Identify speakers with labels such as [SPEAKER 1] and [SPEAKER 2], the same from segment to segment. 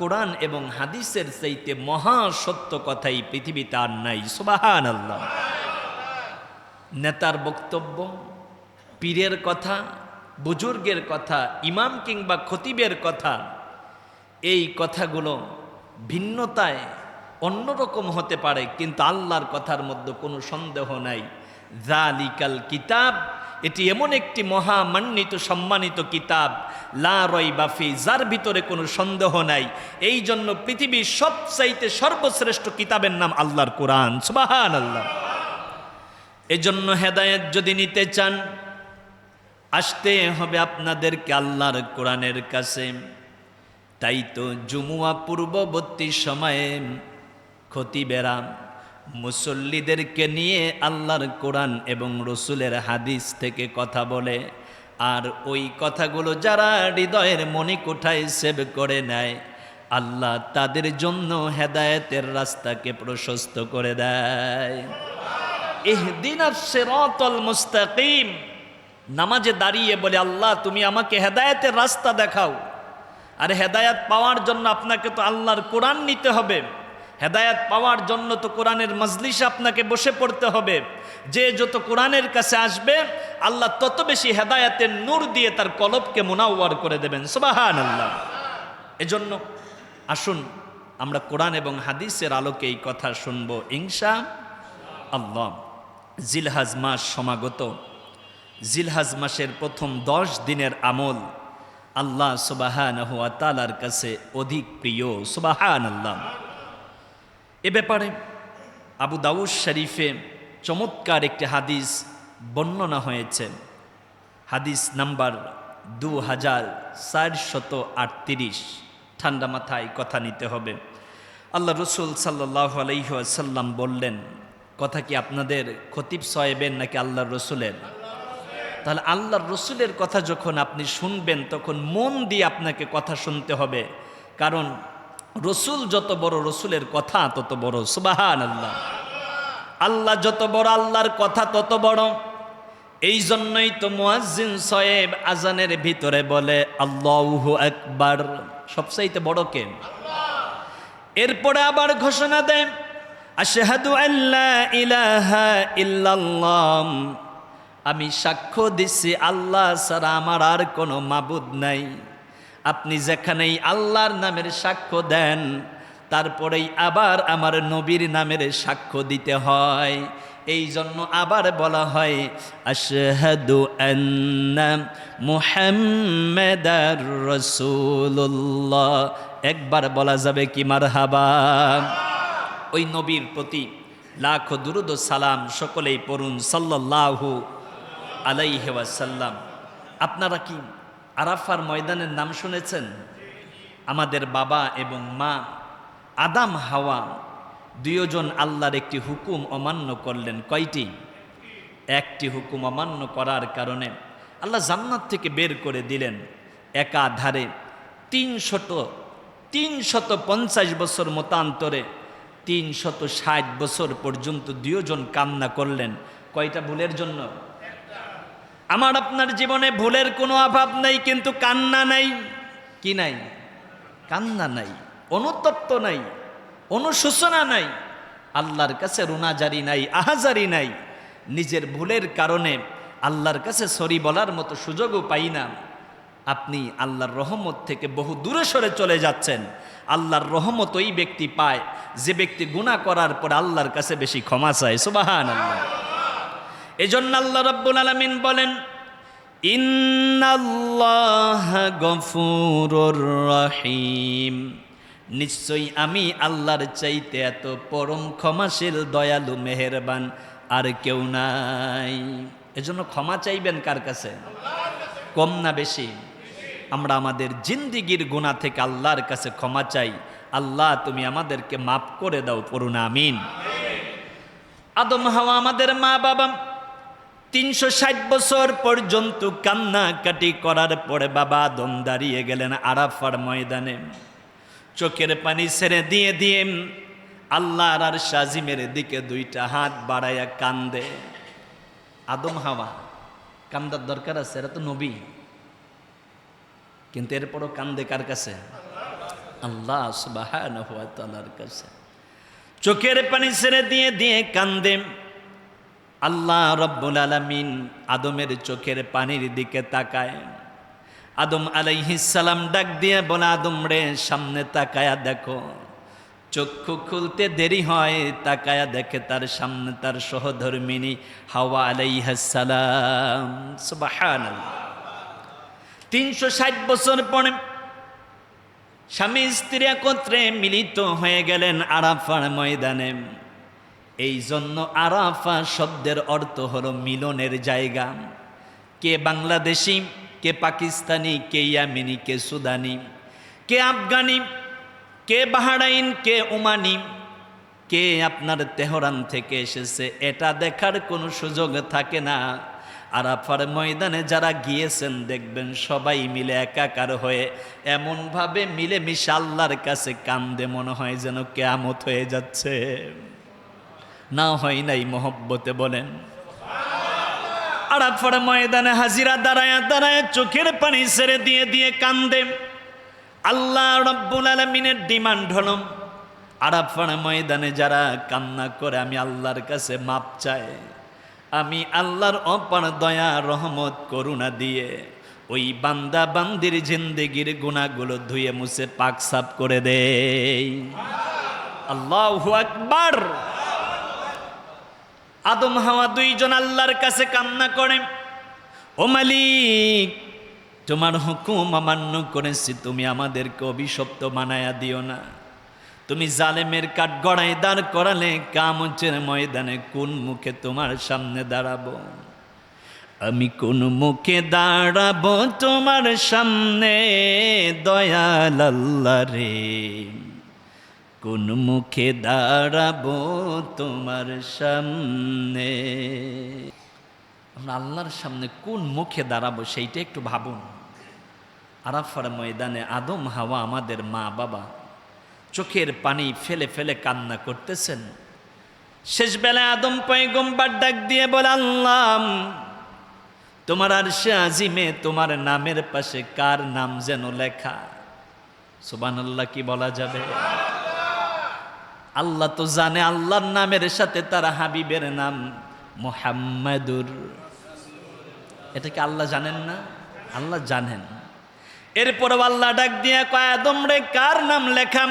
[SPEAKER 1] কোরআন এবং হাদিসের চাইতে মহা সত্য কথাই পৃথিবীতে আর নাই। সুবহানাল্লাহ। নেতার বক্তব্য, পীরের কথা, বুজুর্গের কথা, ইমাম কিংবা খতিবের কথা, এই কথাগুলো ভিন্নতায় অন্যরকম হতে পারে, কিন্তু আল্লাহর কথার মধ্যে কোনো সন্দেহ নাই। যালিকাল কিতাব, এটি এমন একটি মহামান্বিত সম্মানিত কিতাব, লা রাইবা ফি, যার ভিতরে কোনো সন্দেহ নাই। এই জন্য পৃথিবীর সবচাইতে সর্বশ্রেষ্ঠ কিতাবের নাম আল্লাহর কোরআন। সুবহানাল্লাহ। এজন্য হেদায়েত যদি নিতে চান, আসতে হবে আপনাদেরকে আল্লাহর কোরআনের কাছে। তাই তো জুমুয়া পূর্ববর্তী সময়ে খতিবেরা মুসল্লিদেরকে নিয়ে আল্লাহর কোরআন এবং রসুলের হাদিস থেকে কথা বলে, আর ওই কথাগুলো যারা হৃদয়ের মণিকোঠায় সেভ করে নেয়, আল্লাহ তাদের জন্য হেদায়েতের রাস্তাকে প্রশস্ত করে দেয়। ইহদিনাস সিরাতাল মুস্তাকিম, নামাজে দাঁড়িয়ে বলে, আল্লাহ তুমি আমাকে হেদায়েতের রাস্তা দেখাও। আর হেদায়েত পাওয়ার জন্য আপনাকে তো আল্লাহর কোরআন নিতে হবে। হেদায়েত পাওয়ার জন্য তো কোরআনের মজলিসে আপনাকে বসে পড়তে হবে। যে যত কোরআনের কাছে আসবে, আল্লাহ তত বেশি হেদায়েতের নূর দিয়ে তার কলবকে মুনাওয়ার করে দেবেন। সুবহানাল্লাহ। এজন্য আসুন আমরা কোরআন এবং হাদিসের আলোকে এই কথা শুনবো ইনশাআল্লাহ। জিলহজ মাস সমাগত। জিলহজ মাসের প্রথম 10 দিনের আমল আল্লাহ সুবহানাহু ওয়া তাআলার কাছে অধিক প্রিয়। সুবহানাল্লাহ। এ ব্যাপারে আবু দাউদ শরীফে চমৎকার একটি হাদিস বর্ণনা হয়েছে। হাদিস নাম্বার 2438। ঠান্ডা মাথায় কথা নিতে হবে। আল্লাহ রসুল সাল্লাল্লাহু আলাইহি ওয়াসাল্লাম বললেন, কথা কি আপনাদের খতিব সাহেবের নাকি আল্লাহর রসুলের? তাহলে আল্লাহর রসুলের কথা যখন আপনি শুনবেন, তখন মন দিয়ে আপনাকে কথা শুনতে হবে। কারণ রসুল যত বড়, রসুলের কথা তত বড়। সুবহানাল্লাহ। আল্লাহ যত বড়, আল্লাহর কথা তত বড়। এই জন্যই তো মুয়াজ্জিন সাহেব আজানের ভিতরে বলে আল্লাহু আকবার, সবচাইতে বড় কে? এরপরে আবার ঘোষণা দেয় আশহাদু আল্লা ইলাহা ইল্লাল্লাহ, আমি সাক্ষ্য দিচ্ছি আল্লাহ ছাড়া আমার আর কোনো মাবুদ নাই। আপনি যেখানেই আল্লাহর নামের সাক্ষ্য দেন, তারপরেই আবার আমার নবীর নামের সাক্ষ্য দিতে হয়। এই জন্য আবার বলা হয় আশহাদু আন্না মুহাম্মাদার রাসূলুল্লাহ। একবার বলা যাবে কি মারহাবা? ওই নবীর প্রতি লাখো দুরুদ ও সালাম সকলেই পড়ুন সাল্লাল্লাহু আলাইহি ওয়াসাল্লাম। আপনারা কি আরাফার ময়দানের নাম শুনেছেন? আমাদের বাবা এবং মা আদম হাওয়া দুইজন আল্লাহর একটি হুকুম অমান্য করলেন। কয়টি? একটি হুকুম অমান্য করার কারণে আল্লাহ জান্নাত থেকে বের করে দিলেন। একাধারে 350 বছর মতান্তরে 360 বছর পর্যন্ত দুইজন কান্না করলেন। কয়টা ভুলের জন্য? আমার আপনার জীবনে ভুলের কোনো অভাব নাই, কিন্তু কান্না নাই। কি নাই? কান্না নাই, অনুতপ্ত নাই, অনুশোচনা নাই, আল্লাহর কাছে রুনাজারি নাই, আহাজারি নাই। নিজের ভুলের কারণে আল্লাহর কাছে সরি বলার মতো সুযোগও পাই না। আপনি আল্লাহর রহমত থেকে বহু দূরে সরে চলে যাচ্ছেন। আল্লাহর রহমত ওই ব্যক্তি পায় যে ব্যক্তি গুনাহ করার পর আল্লাহর কাছে বেশি ক্ষমা চায়। সুবহানাল্লাহ। এজন্য আল্লাহ রাব্বুল আলামিন বলেন ইন্নাল্লাহা গফুরুর রহিম, নিশ্চয়ই আমি আল্লাহর চাইতে এত পরম ক্ষমাশীল, দয়ালু, মেহেরবান আর কেউ নাই। এজন্য ক্ষমা চাইবেন কার কাছে? কম না বেশি? আমরা আমাদের জিন্দিগির গুনাহ থেকে আল্লাহর কাছে ক্ষমা চাই। আল্লাহ তুমি আমাদেরকে মাফ করে দাও, পড়ুন আমিন। আদম হাওয়া আমাদের মা বাবা 360 বছর পর্যন্ত কান্নাকাটি করার পরে বাবা আদম দাঁড়িয়ে গেলেন আরাফার ময়দানে। চোখের পানি ছেড়ে দিয়ে দিয়ে আল্লাহর আরশ আজিমের দিকে দুইটা হাত বাড়াইয়া কান্দে। আদম হাওয়া কান্দার দরকার আছে, এরা তো নবী, কিন্তু এরপরও কান্দে কার কাছে? আল্লাহ সুবহানাহু ওয়া তাআলার কাছে চোখের পানি ছেড়ে দিয়ে দিয়ে কান্দে। আল্লাহ রব্বুল আলামিন আদমের চোখের পানির দিকে তাকায়। আদম আলাইহিস সালাম ডাক দিয়ে বলে, আদম রে, সামনে তাকায়া দেখো। চক্ষু খুলতে দেরি হয়, তাকায়া দেখে তার সামনে তার সহধর্মিনী হাওয়া আলাইহিস সালাম। সুবহানাল্লাহ। 360 বছর পরে স্বামী স্ত্রী একত্রে মিলিত হয়ে গেলেন আরাফার ময়দানে। এই জন্য আরাফা শব্দের অর্থ হলো মিলনের জায়গা। কে বাংলাদেশি, কে পাকিস্তানি, কে ইয়ামেনি, কে সুদানি, কে আফগানি, কে বাহরাইন, কে ওমানি, কে আপনার তেহরান থেকে এসেছে, এটা দেখার কোনো সুযোগ থাকে না। আরাফার ময়দানে যারা গিয়েছেন দেখবেন সবাই মিলে একাকার হয়ে এমনভাবে মিলেমিশে আল্লাহর কাছে কান্দে, মনে হয় যেন কিয়ামত হয়ে যাচ্ছে। না হয় নাই মহব্বতে বলেন। আরাফার ময়দানে হাজিরা দাঁড়ায় দাঁড়ায় চোখের পানি ছেড়ে দিয়ে দিয়ে কান্দে। আল্লাহ রাব্বুল আলামিনের ডিমান্ড হলো, আরাফার ময়দানে যারা কান্না করে আমি আল্লাহর কাছে মাপ চাই, আমি আল্লাহর অপার দয়া রহমত করুণা দিয়ে ওই বান্দা বান্দির জিন্দেগির গুনাহগুলো ধুয়ে মুছে পাক সাফ করে দেই। আল্লাহু আকবার। আদম হাওয়া দুইজন আল্লাহর কাছে কান্না করে, ও মালিক, তোমার হুকুম অমান্য করেছি, তুমি আমাদেরকে অভিশপ্ত বানায়া দিও না। তুমি জালেমের কাঠ গড়ায় দাঁড় করালে কিয়ামতের ময়দানে কোন মুখে তোমার সামনে দাঁড়াবো? আমি কোন মুখে দাঁড়াবো তোমার সামনে দয়াল আল্লাহ রে? কোন মুখে দাঁড়াবো তোমার সামনে? আমরা আল্লাহর সামনে কোন মুখে দাঁড়াবো সেইটা একটু ভাবুন। আরাফার ময়দানে আদম হাওয়া আমাদের মা বাবা চোখের পানি ফেলে ফেলে কান্না করতেছেন। শেষ বেলায় আদম পয়গম্বর ডাক দিয়ে বলে, আল্লাহ, তোমার আরশে আজিমে তোমার নামের পাশে কার নাম যেন লেখা? সুবহানাল্লাহ কি বলা যাবে? আল্লাহ তো জানে আল্লাহর নামের সাথে তার হাবিবের নাম মুহাম্মাদুর। এটা কি আল্লাহ জানেন না? আল্লাহ জানেন। এরপরও আল্লাহ ডাক দিয়ে কয়, আদম রে, কার নাম লেখাম?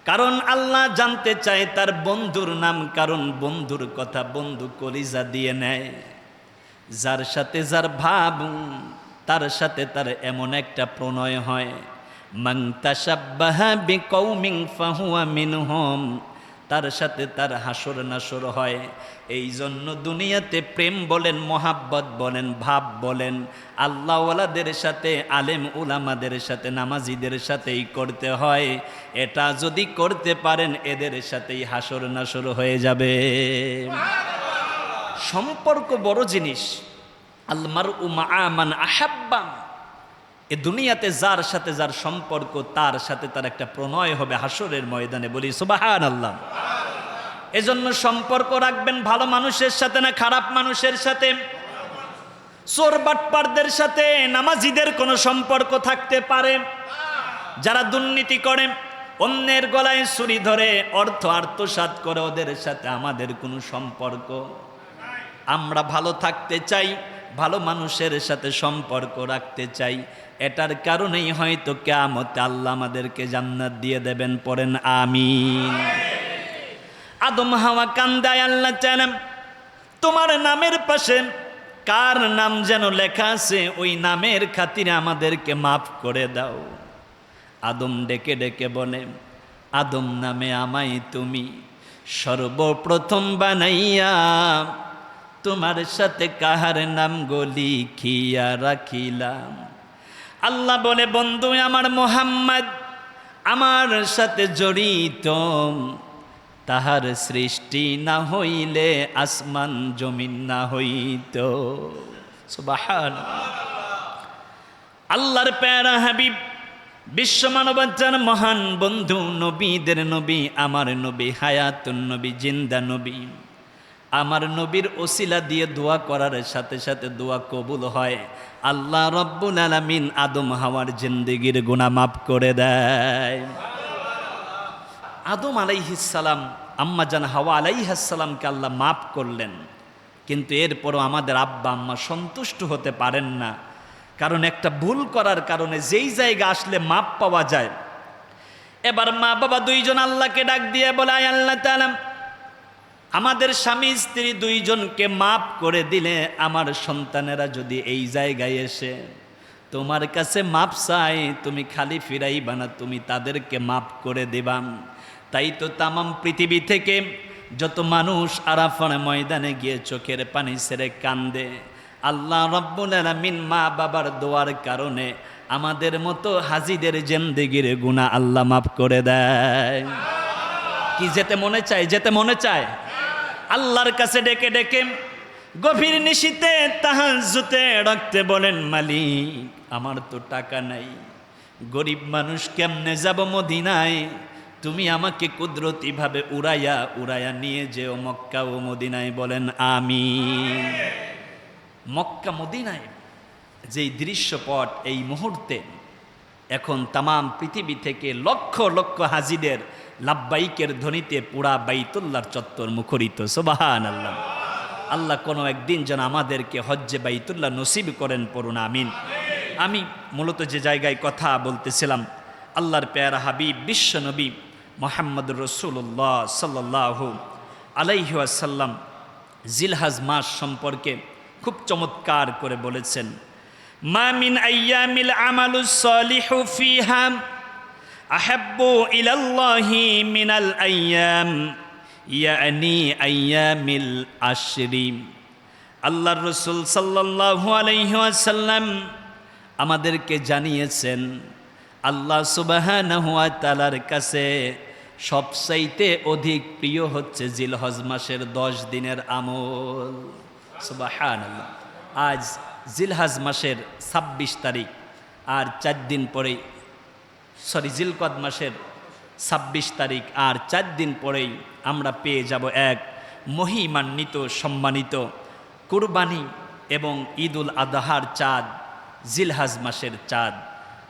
[SPEAKER 1] কারণ আল্লাহ জানতে চায় তার বন্ধুর নাম, কারণ বন্ধুর কথা বন্ধু কলিজা দিয়ে নেয়। যার সাথে যার ভাব, তার সাথে তার এমন একটা প্রণয় হয়, মান তাশাব্বাহা বিকৌমিন ফাহুয়া মিনহুম, তার সাথে তার হাসর নাসর হয়। এই জন্য দুনিয়াতে প্রেম বলেন, মহাব্বত বলেন, ভাব বলেন, আল্লাহওয়ালাদের সাথে, আলেম উলামাদের সাথে, নামাজিদের সাথেই করতে হয়। এটা যদি করতে পারেন এদের সাথেই হাসর নাসর হয়ে যাবে। সম্পর্ক বড় জিনিস। আল মারউ মাআ মান আহাব্বা। এ দুনিয়াতে যার সাথে যার সম্পর্ক, তার সাথে তার একটা প্রণয় হবে হাসরের ময়দানে। বলি সুবহানাল্লাহ। এজন্য সম্পর্ক রাখবেন ভালো মানুষের সাথে না খারাপ মানুষের সাথে? চোর বাটপারদের সাথে নামাজিদের কোনো সম্পর্ক থাকতে পারে? যারা দুর্নীতি করে, অন্যের গলায় ছুরি ধরে অর্থ আত্মসাৎ করে, ওদের সাথে আমাদের কোনো সম্পর্ক? আমরা ভালো থাকতে চাই, ভালো মানুষের সাথে সম্পর্ক রাখতে চাই। এটার কারণেই হয়তো কিয়ামতে আল্লাহ আমাদেরকে জান্নাত দিয়ে দেবেন। পড়েন আমিন। আদম হাওয়া কান্দায় আল্লাহ চাইলাম, তোমার নামের পাশে কার নাম যেন লেখা আছে, ওই নামের খাতিরে আমাদেরকে মাফ করে দাও। আদম ডেকে ডেকে বলে, আদম নামে আমায় তুমি সর্বপ্রথম বানাইয়া, তোমার সাথে কাহার নাম লিখিয়া রাখিলাম। আল্লাহ বলে, বন্ধু আমার মুহাম্মদ আমার সাথে জড়িত, তাহার সৃষ্টি না হইলে আসমান জমিন না হইত। সুবহানাল্লাহ। আল্লাহর প্যারা হাবিব, বিশ্ব মানবতার মহান বন্ধু, নবীদের নবী, আমার নবী, হায়াতুন নবী, জিন্দা নবী, আমার নবীর ওসিলা দিয়ে দোয়া করার সাথে সাথে দোয়া কবুল হয়। আল্লাহ রব্বুল আলামিন আদম হাওয়ার জিন্দেগির গুনাহ মাফ করে দেয়। আদম আলাইহিস সালাম আম্মা জান হাওয়া আলাইহিস সালামকে আল্লাহ মাফ করলেন, কিন্তু এরপরও আমাদের আব্বা আম্মা সন্তুষ্ট হতে পারেন না। কারণ একটা ভুল করার কারণে যেই জায়গা আসলে মাপ পাওয়া যায়। এবার মা বাবা দুইজন আল্লাহকে ডাক দিয়ে বলে, আয় আল্লাহ তাআলা, আমাদের স্বামী স্ত্রী দুইজনকে মাপ করে দিলে আমার সন্তানেরা যদি এই জায়গায় এসে তোমার কাছে মাপ চাই, তুমি খালি ফিরাইবা না, তুমি তাদেরকে মাপ করে দিবা। তাই তো তামাম পৃথিবী থেকে যত মানুষ আরাফার ময়দানে গিয়ে চোখের পানি ছেড়ে কান্দে, আল্লাহ রব্বুল আলামিন মা বাবার দোয়ার কারণে আমাদের মতো হাজিদের জিন্দেগির গুনাহ আল্লাহ মাফ করে দেয়। কি যেতে মনে চায়? যেতে মনে চায়? আল্লাহর কাছে ডেকে ডেকে গভীর নিশীতে তাহাজ্জুদে রাখতে বলেন, মালিক আমার তো টাকা নাই, গরিব মানুষ কেমনে যাব মদিনায়, তুমি আমাকে কুদরতিভাবে উড়াইয়া উড়াইয়া নিয়ে যেও মক্কা ও মদিনায়। বলেন আমিন। মক্কা মদিনায় যেই দৃশ্যপট এই মুহূর্তে এখন তামাম পৃথিবী থেকে লক্ষ লক্ষ হাজিদের লাব্বাইকের ধ্বনিতে পুরা বাইতুল্লাহর চত্বর মুখরিত। সুবহানাল্লাহ। আল্লাহ কোনো একদিন যেন আমাদেরকে হজ্জে বাইতুল্লাহ নসিব করেন, পড়ুন আমিন। আমি মূলত যে জায়গায় কথা বলতেছিলাম, আল্লাহর প্যারা হাবিব বিশ্ব নবী মুহাম্মদুর রাসূলুল্লাহ সাল্লাল্লাহু আলাইহি ওয়াসাল্লাম জিলহজ মাস সম্পর্কে খুব চমৎকার করে বলেছেন, মা মিন আইয়ামিল আমালুস সালিহু ফিহা আহাব্বু ইলাল্লাহি মিনাল আইয়াম ইয়ানি আইয়ামিল আশরি। আল্লাহর রাসূল সাল্লাল্লাহু আলাইহি ওয়াসাল্লাম আমাদেরকে জানিয়েছেন, আল্লাহ সুবহানাহু ওয়া তাআলার কাছে সবচাইতে অধিক প্রিয় হচ্ছে জিলহজ মাসের 10 দিনের আমল। সুবহানাল্লাহ। আজ জিলহজ মাসের 26 তারিখ, আর 4 দিন পরেই জিলকদ মাসের 26 তারিখ, আর 4 দিন পরেই আমরা পেয়ে যাব এক মহিমান্বিত সম্মানিত কুরবানি এবং ঈদুল আদহার চাঁদ, জিলহজ মাসের চাঁদ।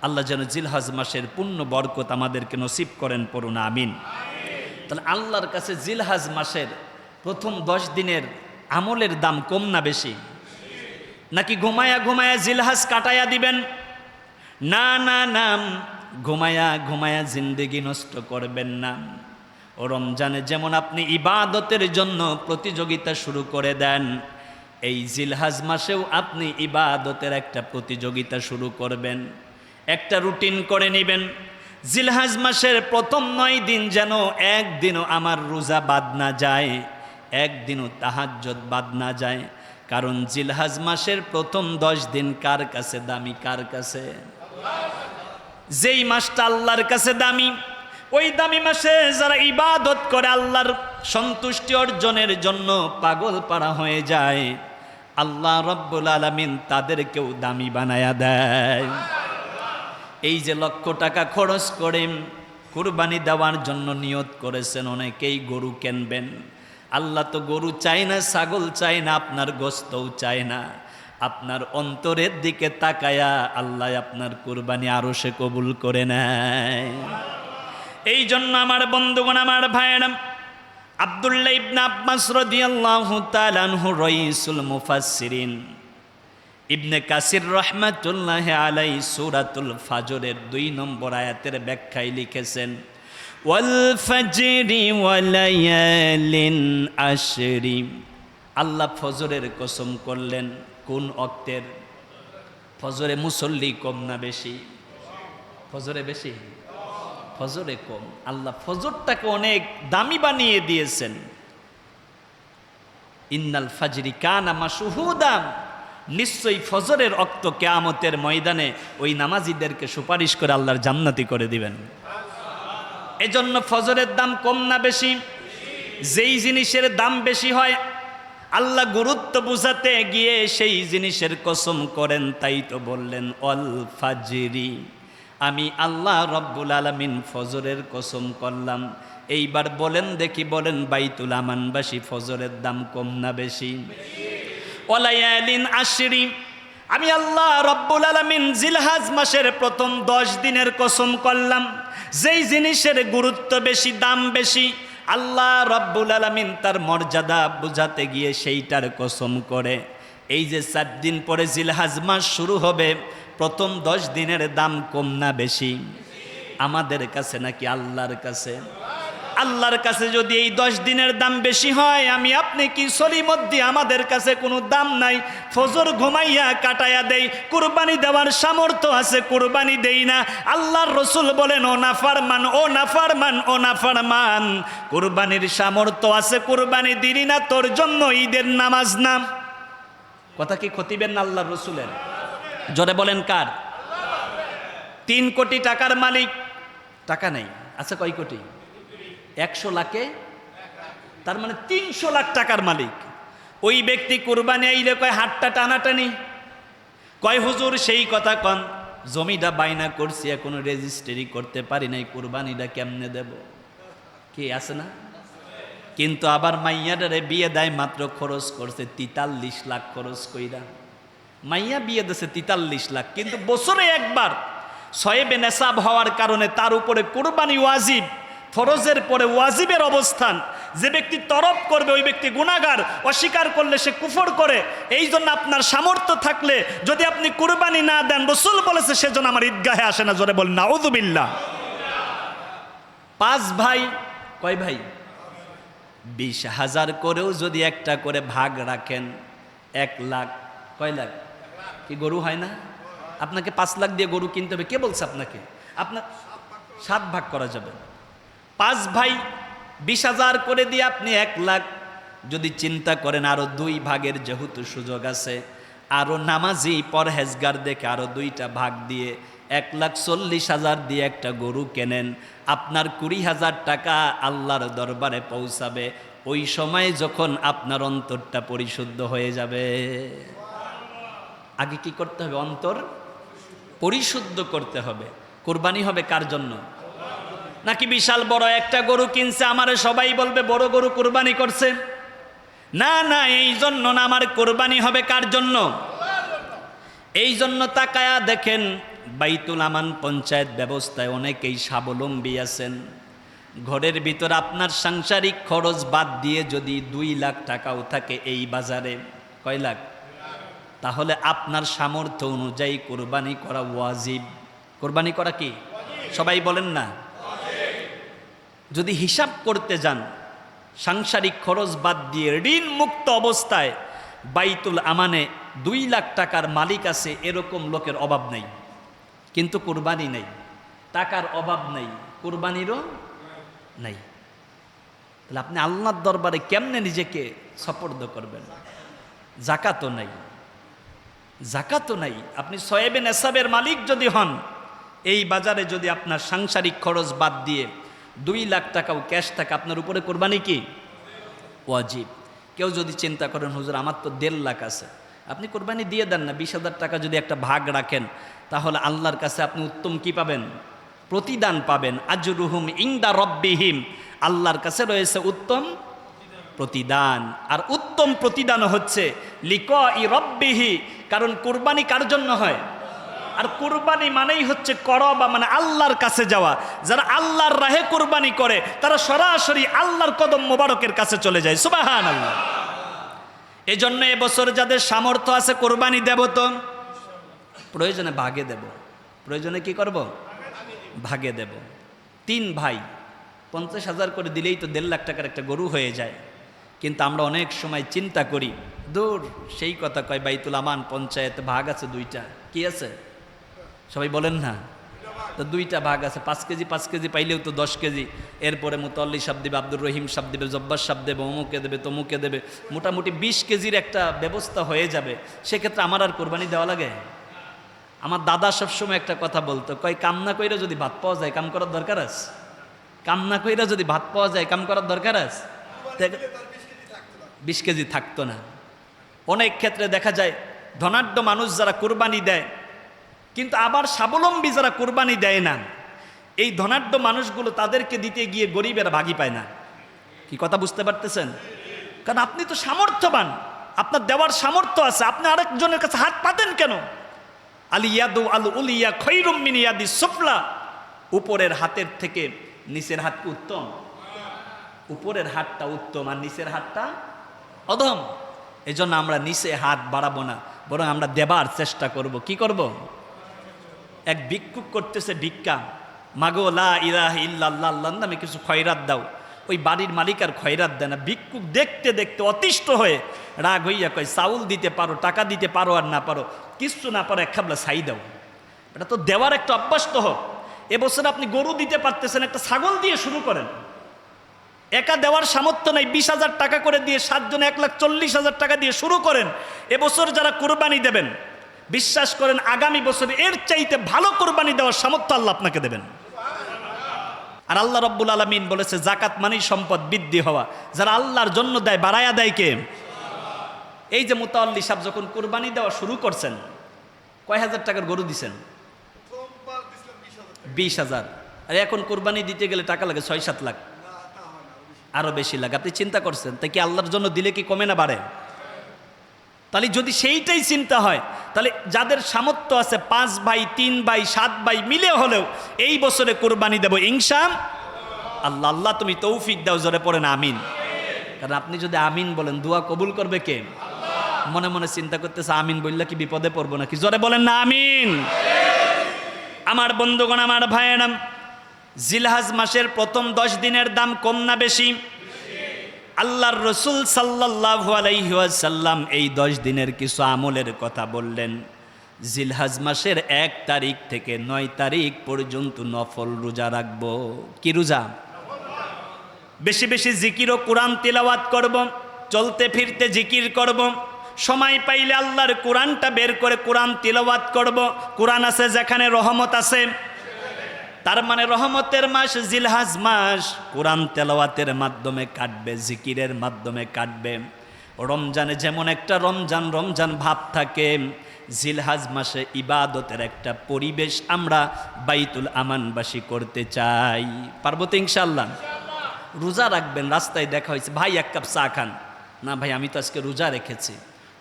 [SPEAKER 1] আল্লাহ যেন জিলহজ মাসের পূর্ণ বরকত আমাদেরকে নসিব করেন, পড়ুন আমিন। তাহলে আল্লাহর কাছে জিলহজ মাসের প্রথম 10 দিনের আমলের দাম কম না বেশি? নাকি ঘুমায়া ঘুমায়া জিলহজ কাটায়া দিবেন? না না না, ঘুমায়া ঘুমায়া জিন্দেগি নষ্ট করবেন না। ও রমজানে যেমন আপনি ইবাদতের জন্য প্রতিযোগিতা শুরু করে দেন, এই জিলহজ মাসেও আপনি ইবাদতের একটা প্রতিযোগিতা শুরু করবেন, একটা রুটিন করে নেবেন। জিলহজ মাসের প্রথম 9 দিন যেন একদিনও আমার রোজা বাদ না যায়, একদিনও তাহাজ্জুদ বাদ না যায়। কারণ জিলহজ মাসের প্রথম 10 দিন কার কাছে দামি? কার কাছে? যেই মাসটা আল্লাহর কাছে দামি, ওই দামি মাসে যারা ইবাদত করে আল্লাহর সন্তুষ্টি অর্জনের জন্য পাগল পাড়া হয়ে যায়, আল্লাহ রব্বুল আলামিন তাদেরকেও দামি বানায়া দেয়। এই যে লক্ষ টাকা খরচ করে কুরবানি দেওয়ার জন্য নিয়ত করেছেন, অনেকেই গরু কিনবেন। আল্লাহ তো গরু চায় না, ছাগল চায় না, আপনার গোশতও চায় না। আপনার অন্তরের দিকে তাকায়া আল্লাহ আপনার কুরবানি আরশে কবুল করে নেয়। এই জন্য আমার বন্ধুগণ, আমার ভাইয়েরা, আব্দুল্লাহ ইবনে আব্বাস রাদিয়াল্লাহু তাআলা আনহু রাইসুল মুফাসসিরিন, ইবনে কাসির রহমাতুল্লাহি আলাইহি সূরাতুল ফাজরের 2 নম্বর আয়াতের ব্যাখ্যায় লিখেছেন, ওয়াল ফাজরি ওয়া লায়ালিন আশরি। আল্লাহ ফজরের কসম করলেন। কোন ওয়াক্তের? ফজরে মুসল্লি কম না বেশি? ফজরে বেশি, ফজরে কম। আল্লাহ ফজরটাকে অনেক দামি বানিয়ে দিয়েছেন। ইন্নাল ফাজরি কানা মাশহুদা, নিশ্চয়ই ফজরের ওয়াক্ত কিয়ামতের ময়দানে ওই নামাজীদেরকে সুপারিশ করে আল্লাহর জান্নাতি করে দিবেন। এজন্য ফজরের দাম কম না বেশি? যেই জিনিসের দাম বেশি হয় আল্লাহ গুরুত্ব বুঝাতে গিয়ে সেই জিনিসের কসম করেন। তাই তো বললেন অল ফাজরি, আমি আল্লাহ রব্বুল আলামিন ফজরের কসম করলাম। এইবার বলেন দেখি, বলেন বাইতুল আমানবাসী ফজরের দাম কম না বেশি? ওয়ালায়ালিন আশরি, আমি আল্লাহ রব্বুল আলামিন জিলহজ মাসের প্রথম 10 দিনের কসম করলাম। যেই জিনিসের গুরুত্ব বেশি, দাম বেশি, আল্লাহ রব্বুল আলামিন তার মর্যাদা বুঝাতে গিয়ে সেইটার কসম করে। এই যে 4 দিন পরে জিলহজ মাস শুরু হবে, প্রথম 10 দিনের দাম কম না বেশি? আমাদের কাছে নাকি আল্লাহর কাছে? আল্লাহর কাছে যদি এই 10 দিনের দাম বেশি হয়, আমি আপনি কি সলিমদ্দি আমাদের কাছে কোনো দাম নাই? ফজর ঘুমাইয়া কাটাইয়া দেই, কুরবানি দেওয়ার সামর্থ্য আছে, কুরবানি দেই না। আল্লাহর রসুল বলেন, ও নাফরমান, ও নাফরমান, ও নাফরমান, কুরবানির সামর্থ্য আছে, কুরবানি দিলি না, তোর জন্য ঈদের নামাজ না। কথা কি খতিবেন না আল্লাহর রসুলের? জোরে বলেন কার? 3 কোটি টাকার মালিক, টাকা নেই, আচ্ছা কয় কোটি? 100 লাখে, তার মানে 300 লাখ টাকার মালিক। ওই ব্যক্তি কুরবানি আইলে কয় হাতটা টানাটানি, কয় হুজুর সেই কথা কন, জমিটা বাইনা করছি, এখনো রেজিস্ট্রি করতে পারি নাই, কুরবানিটা কেমনে দেব? কি আছে না? কিন্তু আবার মাইয়াটারে বিয়ে দেয়, মাত্র খরচ করছে 43 লাখ খরচ কইরা। মাইয়া বিয়ে দিয়েছে 43 লাখ, কিন্তু বছরে একবার সয়েবে নেশাব হওয়ার কারণে তার উপরে কুরবানি ওয়াজিব। ফরজের পরে ওয়াজিবের অবস্থান। যে ব্যক্তি তরফ করবে ওই ব্যক্তি গুনাহগার, অস্বীকার করলে সে কুফর করে। এই জন্য আপনার সামর্থ্য থাকলে যদি আপনি কুরবানি না দেন, রসুল বলেছে সেজন্য আমার ঈদগাহে আসে না। জোরে বলেন নাউযুবিল্লাহ। 5 ভাই, কয় ভাই? 20,000 করেও যদি একটা করে ভাগ রাখেন, 1 লাখ, কয় লাখ? কি গরু হয় না? আপনাকে 5 লাখ দিয়ে গরু কিনতে হবে, কে বলছে আপনাকে? আপনার 7 ভাগ করা যাবে। 5 ভাই 20,000 করে দিয়ে আপনি 1 লাখ। যদি চিন্তা করেন আরো 2 ভাগের যেহেতু সুযোগ আছে, আরো নামাজি পরহেজগার দেখে আরো 2টা ভাগ দিয়ে 1,40,000 দিয়ে একটা গরু কেনেন, আপনার 20,000 টাকা আল্লাহর দরবারে পৌঁছাবে। ওই সময় যখন আপনার অন্তরটা পরিশুদ্ধ হয়ে যাবে। আগে কি করতে হবে? অন্তর পরিশুদ্ধ করতে হবে। কুরবানি হবে কার জন্য? নাকি বিশাল বড় একটা গরু কিনছে, আমারে সবাই বলবে বড় গরু কুরবানি করছে? না না, এই জন্য না, আমার কুরবানি হবে কার জন্য? এই জন্য তাকায়া দেখেন, বাইতুল আমান পঞ্চায়েত ব্যবস্থায় অনেকেই স্বাবলম্বী আছেন। ঘরের ভিতর আপনার সাংসারিক খরচ বাদ দিয়ে যদি 2 লাখ টাকাও থাকে এই বাজারে, কয় লাখ? তাহলে আপনার সামর্থ্য অনুযায়ী কুরবানি করা ওয়াজিব। কুরবানি করা কি? সবাই বলেন না। যদি হিসাব করতে যান, সাংসারিক খরচ বাদ দিয়ে ঋণ মুক্ত অবস্থায় বাইতুল আমানে 2 লাখ টাকার মালিক আছে, এরকম লোকের অভাব নেই। কিন্তু কুরবানি নেই, টাকার অভাব নেই, কুরবানিরও নেই। তাহলে আপনি আল্লাহর দরবারে কেমনে নিজেকে সুপর্দ করবেন? যাকাতও নাই, যাকাতও নাই। আপনি সয়েবে নেসাবের মালিক যদি হন, এই বাজারে যদি আপনার সাংসারিক খরচ বাদ দিয়ে 2 লাখ টাকাও ক্যাশ থাকে, আপনার উপরে কুরবানি কি? ওয়াজিব। কেউ যদি চিন্তা করেন হুজুর আমার তো 1.5 লাখ আছে, আপনি কুরবানি দিয়ে দেন না। 20,000 টাকা যদি একটা ভাগ রাখেন, তাহলে আল্লাহর কাছে আপনি উত্তম কি পাবেন? প্রতিদান পাবেন। আজরুহুম ইনদা রব্বিহিম, আল্লাহর কাছে রয়েছে উত্তম প্রতিদান। আর উত্তম প্রতিদান হচ্ছে লিকাই রব্বিহি, কারণ কুরবানি কার জন্য হয়? আর কুরবানি মানেই হচ্ছে করবা, মানে আল্লাহর কাছে যাওয়া। যারা আল্লাহর রাহে কুরবানি করে তারা সরাসরি আল্লাহর কদম মোবারকের কাছে চলে যায়। সুবহানাল্লাহ। এই জন্য এবছর যাদের সামর্থ্য আছে কুরবানি দেব, তো প্রয়োজনে ভাগে দেব। প্রয়োজনে কি করব? ভাগে দেব। 3 ভাই 50,000 করে দিলেই তো 1.5 লাখ টাকার একটা গরু হয়ে যায়। কিন্তু আমরা অনেক সময় চিন্তা করি, দূর, সেই কথা কয় বাইতুল আমান পঞ্চায়েত ভাগ আছে 2টা। কি আছে? সবাই বলেন না। তো 2টা ভাগ আছে, 5 কেজি 5 কেজি পাইলেও তো 10 কেজি। এরপরে মুতাল্লি সাহেব দেবে, আব্দুর রহিম সাহেব দেবে, জব্বার সাহেব দেবে, অমুকে দেবে, তমুকে দেবে, মোটামুটি 20 কেজির একটা ব্যবস্থা হয়ে যাবে। সেক্ষেত্রে আমার আর কোরবানি দেওয়া লাগে? আমার দাদা সবসময় একটা কথা বলতো, কয় কামনা কইরা যদি ভাত পাওয়া যায় কাম করার দরকার আছে? কামনা কইরা যদি ভাত পাওয়া যায় কাম করার দরকার আছে? 20 কেজি থাকতো না। অনেক ক্ষেত্রে দেখা যায় ধনাঢ্য মানুষ যারা কুরবানি দেয়, কিন্তু আবার স্বাবলম্বী যারা কোরবানি দেয় না, এই ধনাঢ্য মানুষগুলো তাদেরকে দিতে গিয়ে গরিবের ভাগই পায় না। কি কথা বুঝতে পারতেছেন? কারণ আপনি তো সামর্থ্যবান, আপনার দেওয়ার সামর্থ্য আছে, আপনি আরেকজনের কাছে হাত পাতেন কেন? আলিয়াদু আল উলিয়া খৈরুম মিন ইয়াদি সুফলা, উপরের হাতের থেকে নিচের হাত উত্তম। উপরের হাতটা উত্তম আর নিচের হাতটা অধম। এই জন্য আমরা নিচে হাত বাড়াবো না, বরং আমরা দেবার চেষ্টা করব। কি করব? এক ভিক্ষুক করতেছে ভিক্ষা, মাগো লা ইলাহা ইল্লাল্লাহ, আল্লাহর নামে কিছু খয়রাত দাও। ওই বাড়ির মালিক আর খয়রাত দেয় না। ভিক্ষুক দেখতে দেখতে অতিষ্ঠ হয়ে রাগ হইয়া কয়, চাউল দিতে পারো, টাকা দিতে পারো আর না পারো, কিচ্ছু না পারো, এক খাবলা ছাই দাও। এটা তো দেওয়ার একটা অভ্যাস তো হোক। এবছর আপনি গরু দিতে পারতেছেন, একটা ছাগল দিয়ে শুরু করেন। একা দেওয়ার সামর্থ্য নাই, 20,000 টাকা করে দিয়ে 7 জনে 1,40,000 টাকা দিয়ে শুরু করেন। এবছর যারা কোরবানি দেবেন, বিশ্বাস করেন আগামী বছর এর চাইতে ভালো কোরবানি দেওয়ার সামর্থ্য আল্লাহ আপনাকে দেবেন। আর আল্লাহ রাব্বুল আলামিন বলেছে, জাকাত মানেই সম্পদ বৃদ্ধি হওয়া। যারা আল্লাহর জন্য দেয়, বাড়ায়া দেয় কে? এই যে মুতাওয়াল্লি সাহেব যখন কোরবানি দেওয়া শুরু করছেন, কয় হাজার টাকার গরু দিছেন? 20,000। আর এখন কোরবানি দিতে গেলে টাকা লাগে 6-7 লাখ, আরো বেশি লাগে। আপনি চিন্তা করছেন, তাই কি আল্লাহর জন্য দিলে কি কমে না বাড়ে? তাহলে যদি সেইটাই চিন্তা হয়, তাহলে যাদের সামর্থ্য আছে 5 ভাই, 3 ভাই, 7 ভাই মিলে হলেও এই বছরে কোরবানি দেব ইনশাআল্লাহ। আল্লাহ তুমি তৌফিক দাও, জোরে পড়েন আমিন। কারণ আপনি যদি আমিন বলেন, দোয়া কবুল করবে কে? মনে মনে চিন্তা করতেছে, আমিন বললে কি বিপদে পড়বো নাকি? জোরে বলেন না আমিন। আমার বন্ধুগণ, আমার ভাইয়েরা, জিলহজ মাসের প্রথম 10 দিনের দাম কম না বেশি? আল্লাহর রসুল সাল্লাল্লাহু আলাইহি ওয়াসাল্লাম এই 10 দিনের কিছু আমলের কথা বললেন। জিলহজ মাসের 1 তারিখ থেকে 9 তারিখ পর্যন্ত নফল রোজা রাখবো। কি রোজা? বেশি বেশি জিকির ও কোরআন তিলাওয়াত করব, চলতে ফিরতে জিকির করব, সময় পাইলে আল্লাহর কোরআনটা বের করে কোরআন তিলাওয়াত করব। কোরআন আছে যেখানে রহমত আছে, তার মানে রহমতের মাস জিলহজ মাস। কোরআন তেলাওয়াতের মাধ্যমে কাটবে, জিকিরের মাধ্যমে কাটবে। রমজানে যেমন একটা রমজান রমজান ভাব থাকে, জিলহজ মাসে ইবাদতের একটা পরিবেশ আমরা বাইতুল আমানবাসী করতে চাই। পারবো তো ইনশাআল্লাহ? রোজা রাখবেন, রাস্তায় দেখা হয়েছে, ভাই 1 কাপ চা খান। না ভাই, আমি তো আজকে রোজা রেখেছি।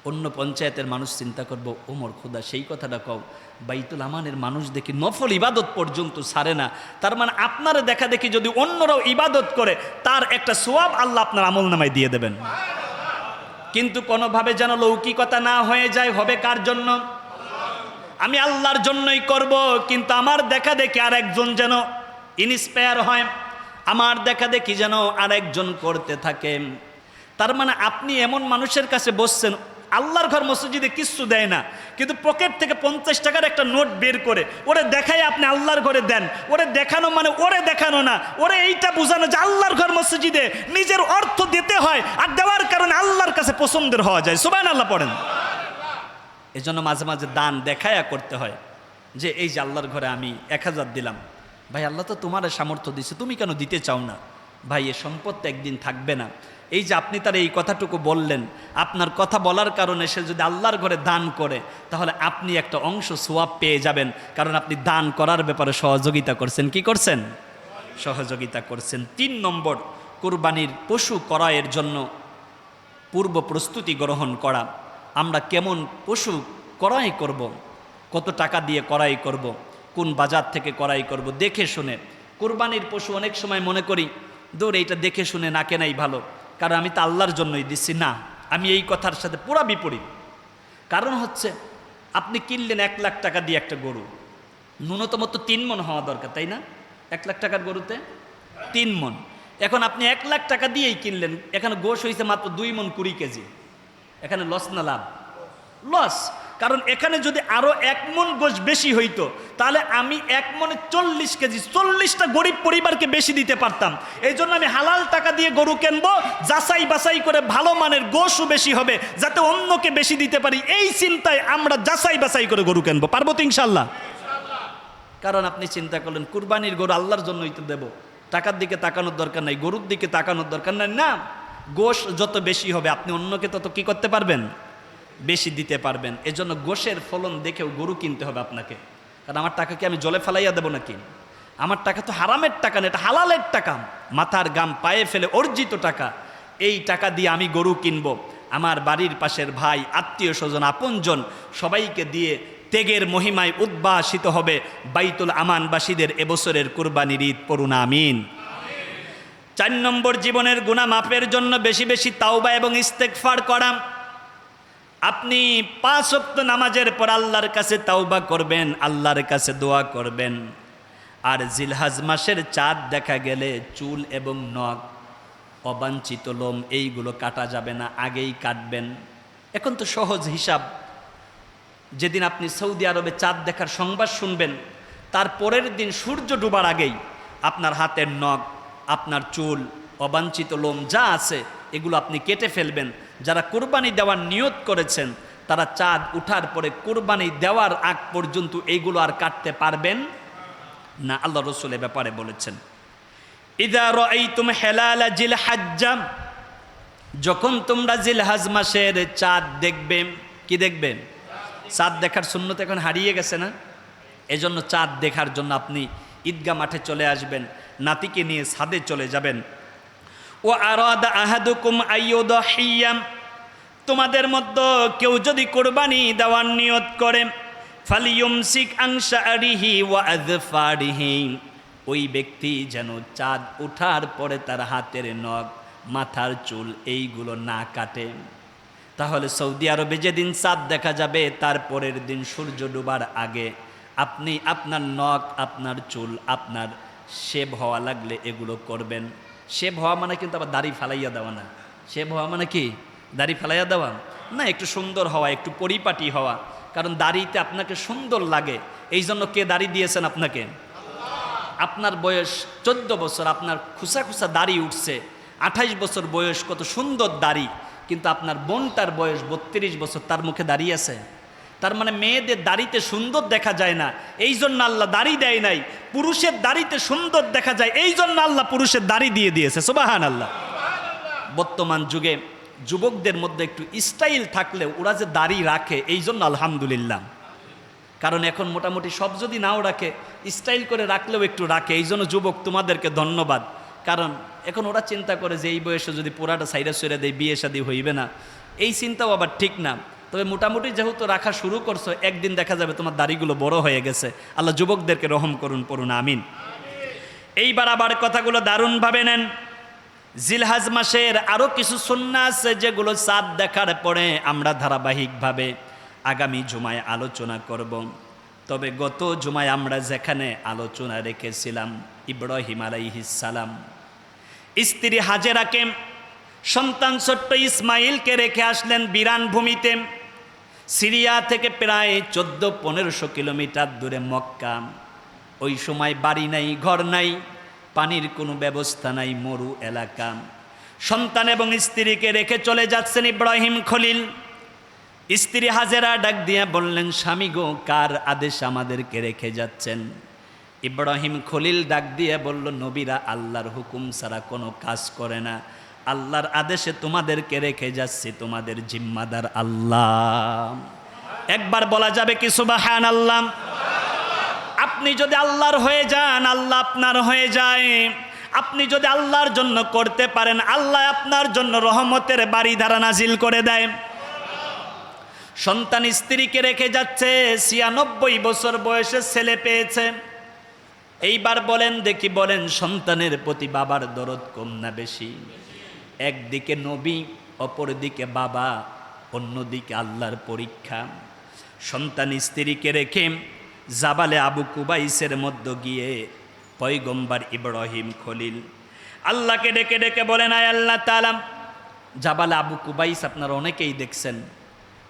[SPEAKER 1] অন্য পঞ্চায়েতের মানুষ চিন্তা করবো, ওমর খোদা সেই কথাটা কও, বাইতুল আমানের মানুষ দেখি নফল ইবাদত পর্যন্ত ছাড়ে না। তার মানে আপনারা দেখা দেখি যদি অন্যরাও ইবাদত করে, তার একটা সওয়াব আল্লাহ আপনার আমল নামায় দিয়ে দেবেন। কিন্তু কোনোভাবে যেন লৌকিকতা না হয়ে যায়। হবে কার জন্য? আমি আল্লাহর জন্যই করব, কিন্তু আমার দেখা দেখি আরেকজন যেন ইন্সপায়ার হয়, আমার দেখা দেখি যেন আরেকজন করতে থাকে। তার মানে আপনি এমন মানুষের কাছে বসছেন, আল্লাহর ঘর মসজিদে কিচ্ছু দেয় না, কিন্তু পকেট থেকে 50 টাকার একটা নোট বের করে ওরে দেখাই আপনি আল্লাহর ঘরে দেন। ওরে দেখানো মানে ওরে দেখানো না, ওরে এইটা বোঝানো যে আল্লাহর ঘর মসজিদে নিজের অর্থ দিতে হয়, আর দেওয়ার কারণে আল্লাহর কাছে পছন্দের হওয়া যায়। সুবহানাল্লাহ পড়েন। এই জন্য মাঝে মাঝে দান দেখায়া করতে হয়, যে এই যে আল্লাহর ঘরে আমি 1000 দিলাম, ভাই আল্লাহ তো তোমার সামর্থ্য দিছে, তুমি কেন দিতে চাও না? ভাই এ সম্পদ তো একদিন থাকবে না। এই যে আপনি তার এই কথাটুকু বললেন, আপনার কথা বলার কারণে সে যদি আল্লাহর ঘরে দান করে, তাহলে আপনি একটা অংশ সওয়াব পেয়ে যাবেন, কারণ আপনি দান করার ব্যাপারে সহযোগিতা করছেন। কি করছেন? সহযোগিতা করছেন। 3 নম্বর, কুরবানির পশু ক্রয়ের জন্য পূর্ব প্রস্তুতি গ্রহণ করা। আমরা কেমন পশু ক্রয় করব, কত টাকা দিয়ে ক্রয় করব, কোন বাজার থেকে ক্রয় করব, দেখে শুনে। কুরবানির পশু অনেক সময় মনে করি, দূর এইটা দেখে শুনে না কেনাই ভালো, কারণ আমি তো আল্লাহর জন্যই দিচ্ছি। না, আমি এই কথার সাথে পুরা বিপরীত। কারণ হচ্ছে, আপনি কিনলেন 1 লাখ টাকা দিয়ে একটা গরু, ন্যূনতম তো 3 মণ হওয়া দরকার, তাই না? 1 লাখ টাকার গরুতে 3 মণ। এখন আপনি 1 লাখ টাকা দিয়েই কিনলেন, এখানে গোশ হয়েছে মাত্র 2 মণ 20 কেজি। এখানে লস না লাভ? লস। কারণ এখানে যদি আরো 1 মণ গোশ বেশি হইতো, তাহলে আমি 1 মণে 40 কেজি, 40টা গরিব পরিবারকে বেশি দিতে পারতাম। এই জন্য আমি হালাল টাকা দিয়ে গরু কিনবো, যাচাই বাছাই করে ভালো মানের গোশও বেশি হবে, যাতে অন্যকে বেশি দিতে পারি। এই চিন্তায় আমরা যাচাই বাছাই করে গরু কিনবো। পারবো তো ইনশাআল্লাহ? কারণ আপনি চিন্তা করলেন, কুরবানির গরু আল্লাহর জন্যই তো দেবো, টাকার দিকে তাকানোর দরকার নাই, গরুর দিকে তাকানোর দরকার নাই। না, গোশ যত বেশি হবে আপনি অন্যকে তত কি করতে পারবেন? বেশি দিতে পারবেন। এজন্য গোশের ফলন দেখেও গরু কিনতে হবে আপনাকে। কারণ আমার টাকা কি আমি জলে ফেলাইয়া দেবো নাকি? আমার টাকা তো হারামের টাকা না, এটা হালালের টাকা, মাথার গাম পায়ে ফেলে অর্জিত টাকা। এই টাকা দিয়ে আমি গরু কিনবো, আমার বাড়ির পাশের ভাই, আত্মীয় স্বজন, আপনজন সবাইকে দিয়ে ত্যাগের মহিমায় উদ্ভাসিত হবে বাইতুল আমানবাসীদের এবছরের কুরবানির ঈদ। পড়ুন আমিন। 4 নম্বর, জীবনের গুনাহ মাফের জন্য বেশি বেশি তাওবা এবং ইস্তেগফার করা। আপনি 5 ওয়াক্ত নামাজের পর আল্লাহর কাছে তাওবা করবেন, আল্লাহর কাছে দোয়া করবেন। আর জিলহজ মাসের চাঁদ দেখা গেলে চুল এবং নখ, অবাঞ্ছিত লোম এইগুলো কাটা যাবে না, আগেই কাটবেন। এখন তো সহজ হিসাব, যেদিন আপনি সৌদি আরবে চাঁদ দেখার সংবাদ শুনবেন তার পরের দিন সূর্য ডুবার আগেই আপনার হাতের নখ, আপনার চুল, অবাঞ্ছিত লোম যা আছে এগুলো আপনি কেটে ফেলবেন। যারা কুরবানি দেওয়ার নিয়ত করেছেন তারা চাঁদ উঠার পরে কুরবানি দেওয়ার আগ পর্যন্ত এইগুলো আর কাটতে পারবেন না। আল্লাহ রাসূল এ ব্যাপারে বলেছেন, ইযা রাআইতুম হিলালা জিলহজ্জা, যখন তোমরা জিলহজ মাসের চাঁদ দেখবে। কি দেখবে? চাঁদ দেখার সুন্নত এখন হারিয়ে গেছে না? এজন্য চাঁদ দেখার জন্য আপনি ঈদগাহ মাঠে চলে আসবেন, নাতিকে নিয়ে ছাদে চলে যাবেন। ও আরাদা আহাদুকুম আইয়ুদহিয়া, তোমাদের মধ্যে কেউ যদি কুরবানি দেওয়ার নিয়ত করে, ফালিয়ুমসিক আন শা'রিহি ওয়া আযফারিহি, ওই ব্যক্তি যেন চাঁদ ওঠার পরে তার হাতের নখ, মাথার চুল এইগুলো না কাটে। তাহলে সৌদি আরবে যেদিন চাঁদ দেখা যাবে তার পরের দিন সূর্য ডুবার আগে আপনি আপনার নখ, আপনার চুল, আপনার শেভ হওয়া লাগলে এগুলো করবেন। শেভ হওয়া মানে কিন্তু আবার দাড়ি ফালাইয়া দেওয়া না। শেভ হওয়া মানে কি? দাড়ি ফালাইয়া দেওয়া না, একটু সুন্দর হওয়া, একটু পরিপাটি হওয়া। কারণ দাড়িতে আপনাকে সুন্দর লাগে, এই জন্য কে দাড়ি দিয়েছেন আপনাকে? আপনার বয়স 14 বছর, আপনার খুসা খুসা দাড়ি উঠছে, 28 বছর বয়স, কত সুন্দর দাড়ি, কিন্তু আপনার বোনটার বয়স 32 বছর, তার মুখে দাড়ি আছে। তার মানে মেয়েদের দাড়িতে সুন্দর দেখা যায় না, এই জন্য আল্লাহ দাড়ি দেয় নাই। পুরুষের দাড়িতে সুন্দর দেখা যায়, এই জন্য আল্লাহ পুরুষের দাড়ি দিয়ে দিয়েছে। সুবহানাল্লাহ। বর্তমান যুগে যুবকদের মধ্যে একটু স্টাইল থাকলে ওরা যে দাড়ি রাখে, এই জন্য আলহামদুলিল্লাহ। কারণ এখন মোটামুটি সব যদি নাও রাখে, স্টাইল করে রাখলেও একটু রাখে, এই জন্য যুবক তোমাদেরকে ধন্যবাদ। কারণ এখন ওরা চিন্তা করে যে এই বয়সে যদি পুরাটা সাইডে সইরা দেয় বিয়ে শাদী হইবে না, এই চিন্তাও আবার ঠিক না। তবে মোটামুটি যেহেতু রাখা শুরু করছো, একদিন দেখা যাবে তোমার দাড়িগুলো বড় হয়ে গেছে। আল্লাহ যুবকদেরকে রহম করুন, পড়ুন আমিন। এইবার আবার কথাগুলো দারুণভাবে নেন। জিলহজ মাসের আরও কিছু সুন্নাহ আছে যেগুলো চাঁদ দেখার পরে আমরা ধারাবাহিকভাবে আগামী জুমায় আলোচনা করব। তবে গত জুমায় আমরা যেখানে আলোচনা রেখেছিলাম, ইব্রাহিম আলাইহিস সালাম স্ত্রী হাজেরাকে, সন্তান ছোট্ট ইসমাইলকে রেখে আসলেন বিরান ভূমিতে। সিরিয়া থেকে প্রায় 1400-1500 কিলোমিটার দূরে মক্কা। ওই সময় বাড়ি নাই, ঘর নাই, পানির কোনো ব্যবস্থা নাই, মরু এলাকা। সন্তান এবং স্ত্রীকে রেখে চলে যাচ্ছেন ইব্রাহিম খলিল। স্ত্রী হাজেরা ডাক দিয়ে বললেন, স্বামী গো, কার আদেশ আমাদেরকে রেখে যাচ্ছেন? ইব্রাহিম খলিল ডাক দিয়ে বলল, নবীরা আল্লাহর হুকুম ছাড়া কোনো কাজ করে না, আল্লাহর আদেশে তোমাদেরকে রেখে যাচ্ছি, তোমাদের জিম্মাদার আল্লাহ। একবার বলা যাবে কি সুবহানাল্লাহ? আপনি যদি আল্লাহর হয়ে যান, আল্লাহ আপনার হয়ে যায়। আপনি যদি আল্লাহর জন্য করতে পারেন, আল্লাহ আপনার জন্য রহমতের বাড়িধারা নাজিল করে দেয়। সন্তান স্ত্রীকে রেখে যাচ্ছে, 96 বছর বয়সে ছেলে পেয়েছে। এইবার বলেন দেখি, বলেন সন্তানের প্রতি বাবার দরদ কম না বেশি? একদিকে নবী, অপরদিকে বাবা, অন্যদিকে আল্লাহর পরীক্ষা। সন্তান স্ত্রীকে রেখে জাবালে আবু কুবাইসের মধ্যে গিয়ে পয়গম্বর ইব্রাহিম খলিল আল্লাহকে ডেকে ডেকে বলেন, আয় আল্লাহ তাআলা, জাবালে আবু কুবাইস আপনারা অনেকেই দেখছেন,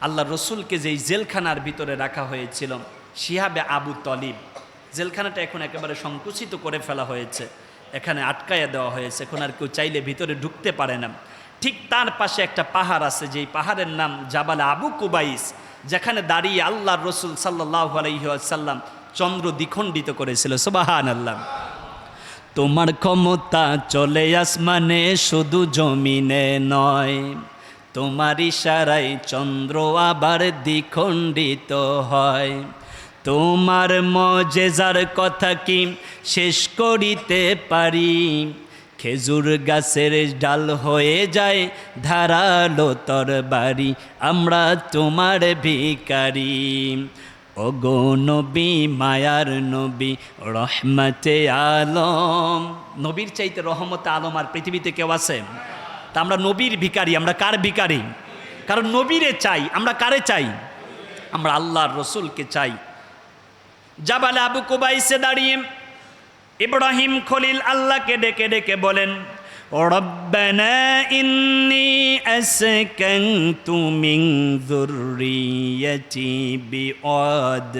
[SPEAKER 1] আল্লাহ রসুলকে যেই জেলখানার ভিতরে রাখা হয়েছিল, শিহাবে আবু তলিব, জেলখানাটা এখন একেবারে সংকুচিত করে ফেলা হয়েছে, এখানে আটকায়া দেওয়া হয়েছে, এখন আর কেউ চাইলে ভিতরে ঢুকতে পারে না। ঠিক তার পাশে একটা পাহাড় আছে, যেই পাহাড়ের নাম জাবালে আবু কুবাইস, যেখানে দাঁড়িয়ে আল্লাহর রসুল সাল্লাল্লাহু আলাইহি ওয়াসাল্লাম চন্দ্র দ্বিখণ্ডিত করেছিল। সুবহানাল্লাহ। তোমার ক্ষমতা চলে আসমানে, শুধু জমিনে নয়, তোমার ইশারায় চন্দ্র আবার দ্বিখণ্ডিত হয়। তোমার মজেজার কথা কি শেষ করিতে পারি, খেজুর গাছের ডাল হয়ে যায় ধারালো তরবারি, আমরা তোমার ভিখারি। ওগো নবী মায়ার নবী রহমতে আলম, নবীর চাইতে রহমতে আলম আর পৃথিবীতে কেউ আছে? তা আমরা নবীর ভিখারি। আমরা কার ভিখারি? কারণ নবীরে চাই। আমরা কারে চাই? আমরা আল্লাহর রসুলকে চাই। জাবালে আবু কুবাইসে দাঁড়িয়ে ইব্রাহিম খলিল আল্লাহকে ডেকে ডেকে বলেন, রব্বানা ইন্নী আসকানতু মিন যুররিয়্যাতি বিওয়াদ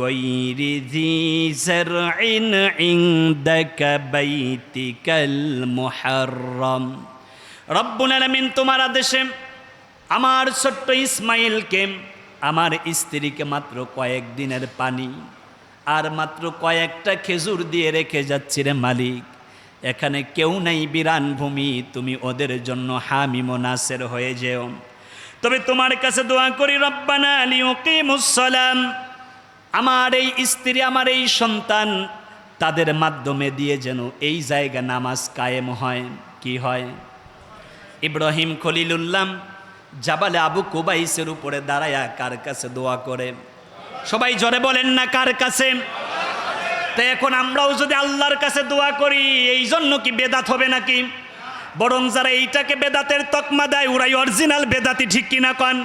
[SPEAKER 1] গায়রি যী যারইন ইনদাকা বাইতিকাল মুহাররম। রব্বুল আলামিন, তোমার আদেশে আমার ছোট্ট ইসমাইলকে, আমার স্ত্রীকে মাত্র কয়েকদিনের পানি আর মাত্র কয়েকটা খেজুর দিয়ে রেখে যাচ্ছি রে মালিক। এখানে কেউ নাই, বিরান ভূমি, তুমি ওদের জন্য হামিম নাসের হয়ে যেও। তবে তোমার কাছে দোয়া করি, রব্বানা লিয়ুকিমুস সালাম, আমার এই স্ত্রী, আমার এই সন্তান, তাদের মাধ্যমে দিয়ে যেন এই জায়গা নামাজ কায়েম হয়। কি হয়? ইব্রাহিম খলিলুল্লাহ জাবালে আবু কুবাইসের উপরে দাঁড়ায়া কার কাছে দোয়া করে? সবাই জোরে বলেন না, কার কাছে? তো এখন আমরাও যদি আল্লাহর কাছে দোয়া করি, এই জন্য কি বেদাত হবে নাকি? বরং যারা এইটাকে বেদাতের তকমা দেয়, ওরাই অরিজিনাল বেদাতি, ঠিক কিনা কন?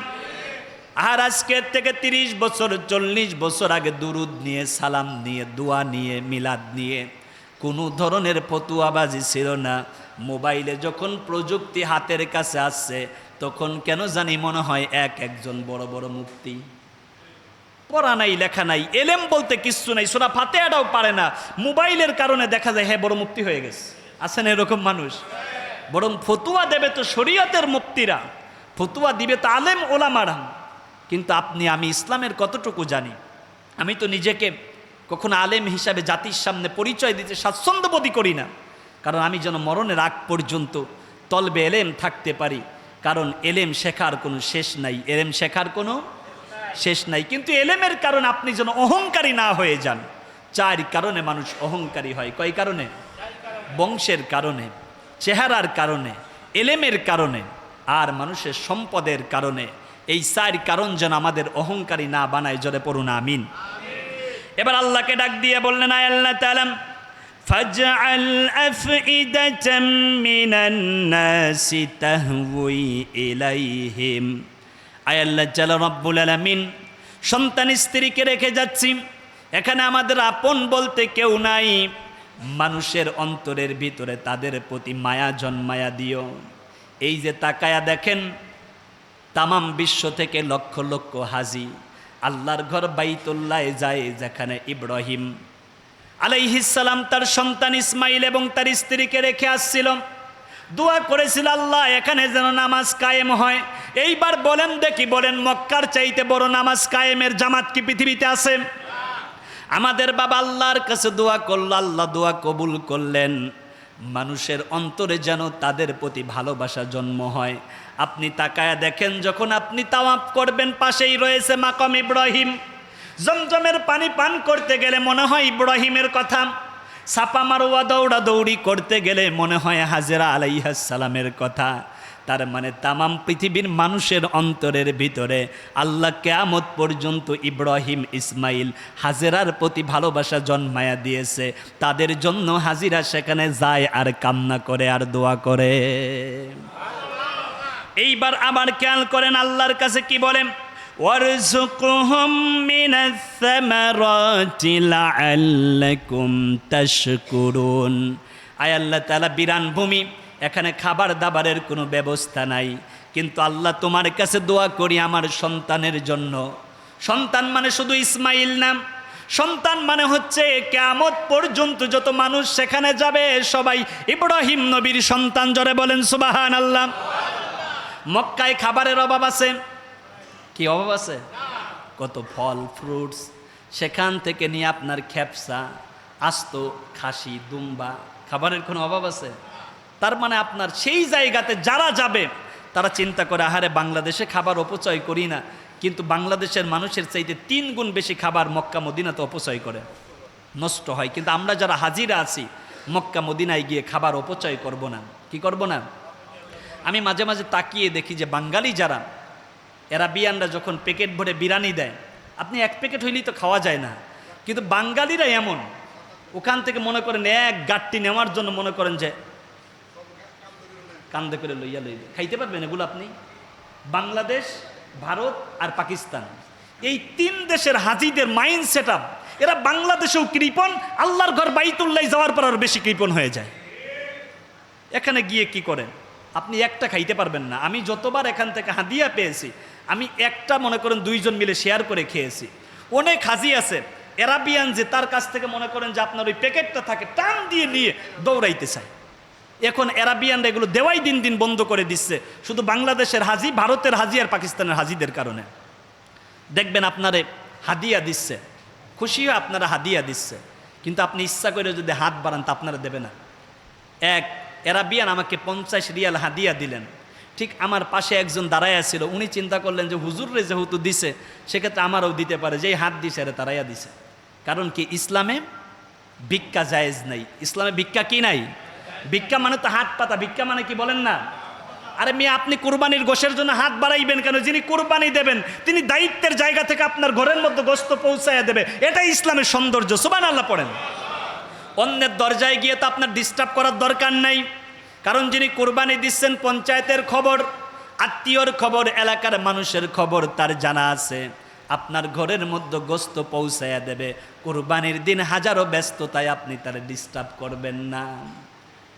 [SPEAKER 1] আর আজকের থেকে 30 বছর 40 বছর আগে দুরুদ নিয়ে, সালাম নিয়ে, দোয়া নিয়ে, মিলাদ নিয়ে কোনো ধরনের ফতুয়াবাজি ছিল না। মোবাইলে যখন প্রযুক্তি হাতের কাছে আসছে, তখন কেন জানি মনে হয় একজন বড় বড় মুফতি, পড়া নাই, লেখা নাই, এলেম বলতে কিচ্ছু নাই, সূরা ফাতিহাটাও পারে না, মোবাইলের কারণে দেখা যায় হ্যাঁ বড় মুফতি হয়ে গেছে। আছেন এরকম মানুষ? বরং ফতুয়া দেবে তো শরীয়তের মুফতিরা, ফতুয়া দিবে তো আলেম ওলামারা। কিন্তু আপনি আমি ইসলামের কতটুকু জানি? আমি তো নিজেকে কখনো আলেম হিসাবে জাতির সামনে পরিচয় দিতে স্বাচ্ছন্দ্যবোধই করি না, কারণ আমি যেন মরণের আগ পর্যন্ত তলবে এলেম থাকতে পারি। কারণ এলেম শেখার কোনো শেষ নাই, এলেম শেখার কোনো শেষ নাই। কিন্তু এলেমের কারণে আপনি যেন অহংকারী না হয়ে যান। 4 কারণে মানুষ অহংকারী হয়। কয় কারণে? বংশের কারণে, চেহারার কারণে, এলেমের কারণে, আর মানুষের সম্পদের কারণে। এই 4 কারণ যেন আমাদের অহংকারী না বানায়। জোরে পড়ুন আমিন। এবার আল্লাহকে ডাক দিয়ে বললেন, আয় আল্লাহ তাআলা, ফাজআল আফইদাতাম মিনান নাসি তাহওয়ি ইলাইহিম। আয় আল্লাহ তাআলা রব্বুল আলামিন, সন্তান স্ত্রীকে রেখে যাচ্ছি, এখানে আমাদের আপন বলতে কেউ নাই। মানুষের অন্তরের ভিতরে তাদের প্রতি মায়া জন্মায়া দিও। এই যে তাকায়া দেখেন, তামাম বিশ্ব থেকে লক্ষ লক্ষ হাজি আল্লাহর ঘর বাইতুল্লাহে যায়, যেখানে ইব্রাহিম আলাইহিস সালাম তার সন্তান ইসমাইল এবং তার স্ত্রীকে রেখে আসছিল। দোয়া করেছিল, আল্লাহ এখানে যেন নামাজ কায়েম হয়। এইবার বলেন দেখি, বলেন মক্কার চাইতে বড় নামাজ কায়েমের জামাত কি পৃথিবীতে আছে? আমাদের বাবা আল্লাহর কাছে দোয়া করলো, আল্লাহ দোয়া কবুল করলেন। মানুষের অন্তরে যেন তাদের প্রতি ভালোবাসা জন্ম হয়। আপনি তাকায়া দেখেন, যখন আপনি তাওয়াফ করবেন, পাশেই রয়েছে মাকাম ইব্রাহিম। জমজমের পানি পান করতে গেলে মনে হয় ইব্রাহিমের কথা, ছাপা মারোয়া দৌড়া দৌড়ি করতে গেলে মনে হয় হাজেরা আলাইহিস সালামের কথা। তার মানে তামাম পৃথিবীর মানুষের অন্তরের ভিতরে আল্লাহ কিয়ামত পর্যন্ত ইব্রাহিম, ইসমাইল, হাজেরার প্রতি ভালোবাসা জন্মায়া দিয়েছে। তাদের জন্য হাজিরা সেখানে যায় আর কামনা করে আর দোয়া করে। এইবার আবার খেয়াল করেন, আল্লাহর কাছে কি বলেন? ওয়ারযুকহুম মিনাস সামারাতি লাআল্লাকুম তাশকুরুন। আয় আল্লাহ তাআলা, বিরান ভূমি, এখানে খাবার দাবারের কোনো ব্যবস্থা নাই, কিন্তু আল্লাহ তোমার কাছে দোয়া করি আমার সন্তানের জন্য। সন্তান মানে শুধু ইসমাইল না, সন্তান মানে হচ্ছে কিয়ামত পর্যন্ত যত মানুষ সেখানে যাবে সবাই ইব্রাহিম নবীর সন্তান। জোরে বলেন সুবহানাল্লাহ। মক্কায় খাবারের অভাব আছে? কি অভাব আছে? কত ফল ফ্রুটস, সেখান থেকে নিয়ে আপনার খেপসা, আস্ত খাসি, দুম্বা, খাবারের কোনো অভাব আছে? তার মানে আপনার সেই জায়গাতে যারা যাবে তারা চিন্তা করে, আহারে বাংলাদেশে খাবার অপচয় করি না, কিন্তু বাংলাদেশের মানুষের চাইতে 3 গুণ বেশি খাবার মক্কা মদিনাতে অপচয় করে, নষ্ট হয়। কিন্তু আমরা যারা হাজিরা আছি মক্কা মদিনায় গিয়ে খাবার অপচয় করব না। কি করব না? আমি মাঝে মাঝে তাকিয়ে দেখি যে বাঙালি যারা এরাবিয়ানরা যখন প্যাকেট ভরে বিরিয়ানি দেয়, আপনি 1 প্যাকেট হইলেই তো খাওয়া যায় না, কিন্তু বাঙালিরা এমন ওখান থেকে মনে করেন 1 গাঁটটি নেওয়ার জন্য মনে করেন যে কান্দে করে লইয়া খাইতে পারবেন এগুলো আপনি। বাংলাদেশ, ভারত আর পাকিস্তান, এই 3 দেশের হাজিদের মাইন্ড সেট আপ, এরা বাংলাদেশেও কৃপণ, আল্লাহর ঘর বাইতুল্লাহ যাওয়ার পর আরো বেশি কৃপণ হয়ে যায়। এখানে গিয়ে কি করেন আপনি? একটা খাইতে পারবেন না। আমি যতবার এখান থেকে হাদিয়া পেয়েছি, আমি একটা মনে করেন 2 জন মিলে শেয়ার করে খেয়েছি। অনেক হাজি আছে এরাবিয়ান যে তার কাছ থেকে মনে করেন যে আপনার ওই প্যাকেটটা থাকে টান দিয়ে নিয়ে দৌড়াইতে চায়। এখন এরাবিয়ানরা এগুলো দেওয়াই দিন দিন বন্ধ করে দিচ্ছে, শুধু বাংলাদেশের হাজি, ভারতের হাজি আর পাকিস্তানের হাজিদের কারণে। দেখবেন আপনারে হাদিয়া দিচ্ছে, খুশি হয়ে আপনারা হাদিয়া দিচ্ছে, কিন্তু আপনি ইচ্ছা করে যদি হাত বাড়ান তা আপনারা দেবে না। এক এরাবিয়ান আমাকে 50 রিয়াল হাদিয়া দিলেন। ঠিক আমার পাশে একজন দাঁড়াইয়া ছিল, উনি চিন্তা করলেন যে হুজুররে যেহেতু দিছে সেক্ষেত্রে আমারও দিতে পারে, যেই হাত দিছে আরে তারাইয়া দিছে। কারণ কি? ইসলামে ভিক্ষা জায়েজ নাই। ইসলামে ভিক্ষা কি নাই? ভিক্ষা মানে তো হাত পাতা। ভিক্ষা মানে কি বলেন না? আরে মেয়ে, আপনি কুরবানির গোশের জন্য হাত বাড়াইবেন কেন? যিনি কুরবানি দেবেন তিনি দায়িত্বের জায়গা থেকে আপনার ঘরের মধ্যে গোশত পৌঁছাইয়া দেবে, এটাই ইসলামের সৌন্দর্য। সুবহানাল্লাহ পড়েন। অন্যের দরজায় গিয়ে তো আপনার ডিস্টার্ব করার দরকার নাই, কারণ যিনি কুরবানি দিচ্ছেন পঞ্চায়েতের খবর, আত্মীয়র খবর, এলাকার মানুষের খবর তার জানা আছে। আপনার ঘরের মধ্যে গোশত পৌঁছাইয়া দেবে। কুরবানির দিন হাজারো ব্যস্ততায় আপনি তার ডিস্টার্ব করবেন না,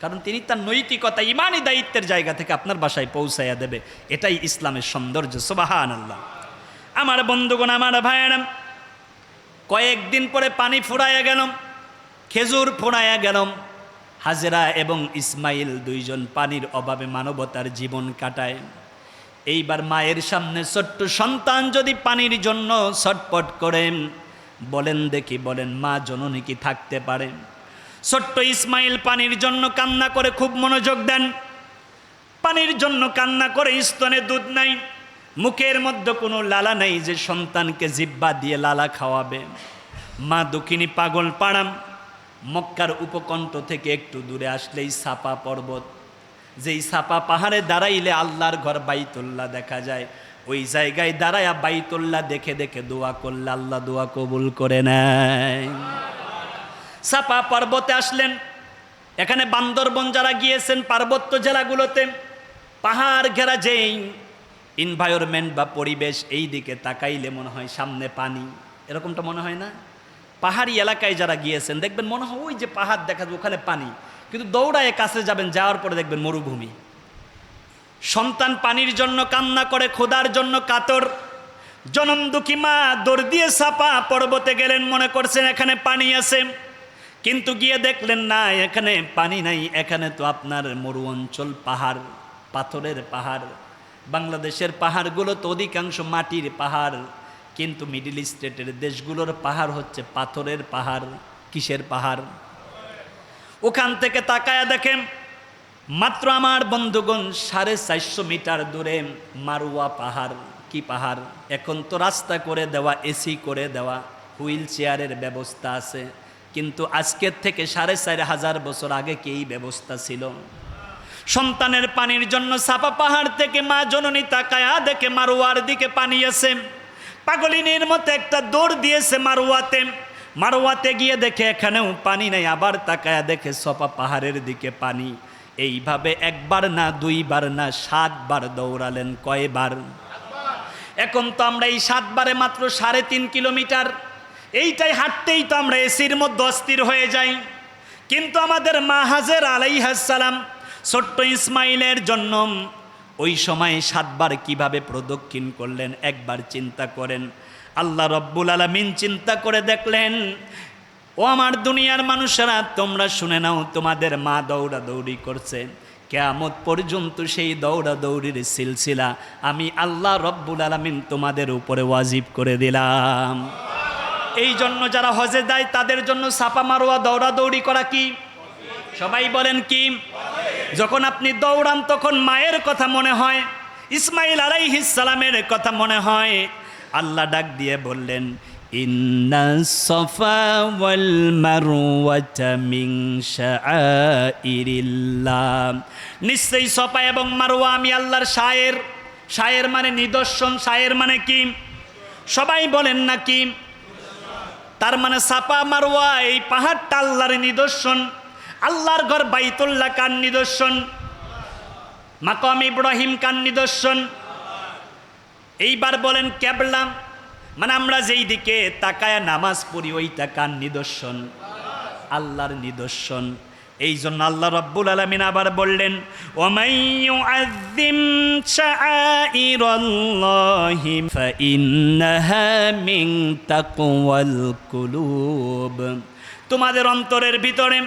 [SPEAKER 1] কারণ তিনি তার নৈতিকতা, ইমানি দায়িত্বের জায়গা থেকে আপনার বাসায় পৌঁছাইয়া দেবে। এটাই ইসলামের সৌন্দর্য। সুবহানাল্লাহ। আমার বন্ধুগণ, আমার ভাইয়েরা, কয়েকদিন পরে পানি ফুরাইয়া গেল, খেজুর ফুরাইয়া গেল। হাজেরা এবং ইসমাইল 2 জন পানির অভাবে মানবতার জীবন কাটায়। এইবার মায়ের সামনে ছোট্ট সন্তান যদি পানির জন্য ছটপট করে, বলেন দেখি, বলেন মা জননী কি থাকতে পারে? ছোট্ট ইসমাইল পানির জন্য কান্না করে, খুব মনোযোগ দেন, পানির জন্য কান্না করে। স্তনে দুধ নাই, মুখের মধ্যে কোনো লালা নেই যে সন্তানকে জিহ্বা দিয়ে লালা খাওয়াবে। মা দুঃখিনী পাগল পাড়াম। মক্কার উপকণ্ঠ থেকে একটু দূরে আসলেই সাপা পর্বত, যেই সাপা পাহাড়ে দাঁড়াইলে আল্লাহর ঘর বাইতুল্লাহ দেখা যায়, ওই জায়গায় দাঁড়ায়া বাইতুল্লাহ দেখে দেখে দোয়া করলে আল্লাহ দোয়া কবুল করে নেয়। সাপা পর্বতে আসলেন। এখানে বান্দরবন যারা গিয়েছেন পার্বত্য জেলাগুলোতে, পাহাড় ঘেরা যেই এনভায়রনমেন্ট বা পরিবেশ, এই দিকে তাকাইলে মনে হয় সামনে পানি, এরকমটা মনে হয় না? পাহাড়ি এলাকায় যারা গিয়েছেন দেখবেন মনে হয় ওই যে পাহাড় দেখা যাবে ওখানে পানি, কিন্তু দৌড়ায় কাছে যাবেন, যাওয়ার পরে দেখবেন মরুভূমি। সন্তান পানির জন্য কান্না করে, খোদার জন্য কাতর। জনম দুঃখী মা দৌড় দিয়ে সাপা পর্বতে গেলেন, মনে করছেন এখানে পানি আছে, কিন্তু গিয়ে দেখলেন না, এখানে পানি নাই, এখানে তো আপনার মরু অঞ্চল, পাহাড়, পাথরের পাহাড়। বাংলাদেশের পাহাড়গুলো তো অধিকাংশ মাটির পাহাড়, কিন্তু মিডিল ইস্টের দেশগুলোর পাহাড় হচ্ছে পাথরের পাহাড়। কিসের পাহাড়? ওখান থেকে তাকায়া দেখেন মাত্র আমার বন্ধুগণ 450 মিটার দূরে মারুয়া পাহাড়। কি পাহাড়? এখন তো রাস্তা করে দেওয়া, এসি করে দেওয়া, হুইল চেয়ারের ব্যবস্থা আছে, কিন্তু আজকের থেকে 4500 বছর আগে কি এই ব্যবস্থা ছিল? সন্তানের পানির জন্য সাপা পাহাড় থেকে মা জননী তাকায়া দেখে মারুয়ার দিকে পানি আছে। পাগলিনীর মতো একটা দৌড় দিয়েছে মারুয়াতে। মারুয়াতে গিয়ে দেখে এখানেও পানি নাই, আবার তাকায়া দেখে সাপা পাহাড়ের দিকে পানি। এইভাবে 1 বার না 2 বার না 7 বার দৌড়ালেন। কয়বার? এখন তো আমরা এই 7 বারে মাত্র 3.5 কিলোমিটার, এইটাই হাঁটতেই তো আমরা এসির মধ্যে অস্থির হয়ে যাই। কিন্তু আমাদের মা হাজেরা আলাইহিস সালাম ছোট্ট ইসমাইলের জন্য ওই সময় 7 বার কিভাবে প্রদক্ষিণ করলেন একবার চিন্তা করেন। আল্লাহ রব্বুল আলামিন চিন্তা করে দেখলেন, ও আমার দুনিয়ার মানুষেরা, তোমরা শুনে নাও, তোমাদের মা দৌড়াদৌড়ি করছে, কিয়ামত পর্যন্ত সেই দৌড়াদৌড়ির সিলসিলা আমি আল্লাহ রব্বুল আলামিন তোমাদের উপরে ওয়াজিব করে দিলাম। এই জন্য যারা হজে যায় তাদের জন্য সাফা মারওয়া দৌড়াদৌড়ি করা কি? সবাই বলেন কি? যখন আপনি দৌড়ান তখন মায়ের কথা মনে হয়, ইসমাইল আলাইহিস সালামের কথা মনে হয়। আল্লাহ ডাক দিয়ে বললেন, ইন্নাস সাফা ওয়াল মারওয়াতা মিন শাআইরিল্লাহ, নিশ্চয়ই সাফা এবং মারওয়া আমি আল্লাহর শায়ের। শায়ের মানে নিদর্শন। শায়ের মানে কি? সবাই বলেন না কি? তার মানে সাফা মারওয়া এই পাহাড়টা আল্লাহর নিদর্শন। আল্লাহর ঘর বাইতুল্লাহ কার নিদর্শন? মাকাম ইব্রাহিম কার নিদর্শন? এইবার বলেন কিবলা, মানে আমরা যেই দিকে তাকায়া নামাজ পড়ি ওইটা কার নিদর্শন? আল্লাহর নিদর্শন। এই জন্য আল্লাহ রাব্বুল আলামিন আবার বললেন, ওয়ামান ইউআযযিম শাআইরাল্লাহি ফাইন্নাহা মিন তাকওয়াল কুলুব। তোমাদের অন্তরের ভিতরে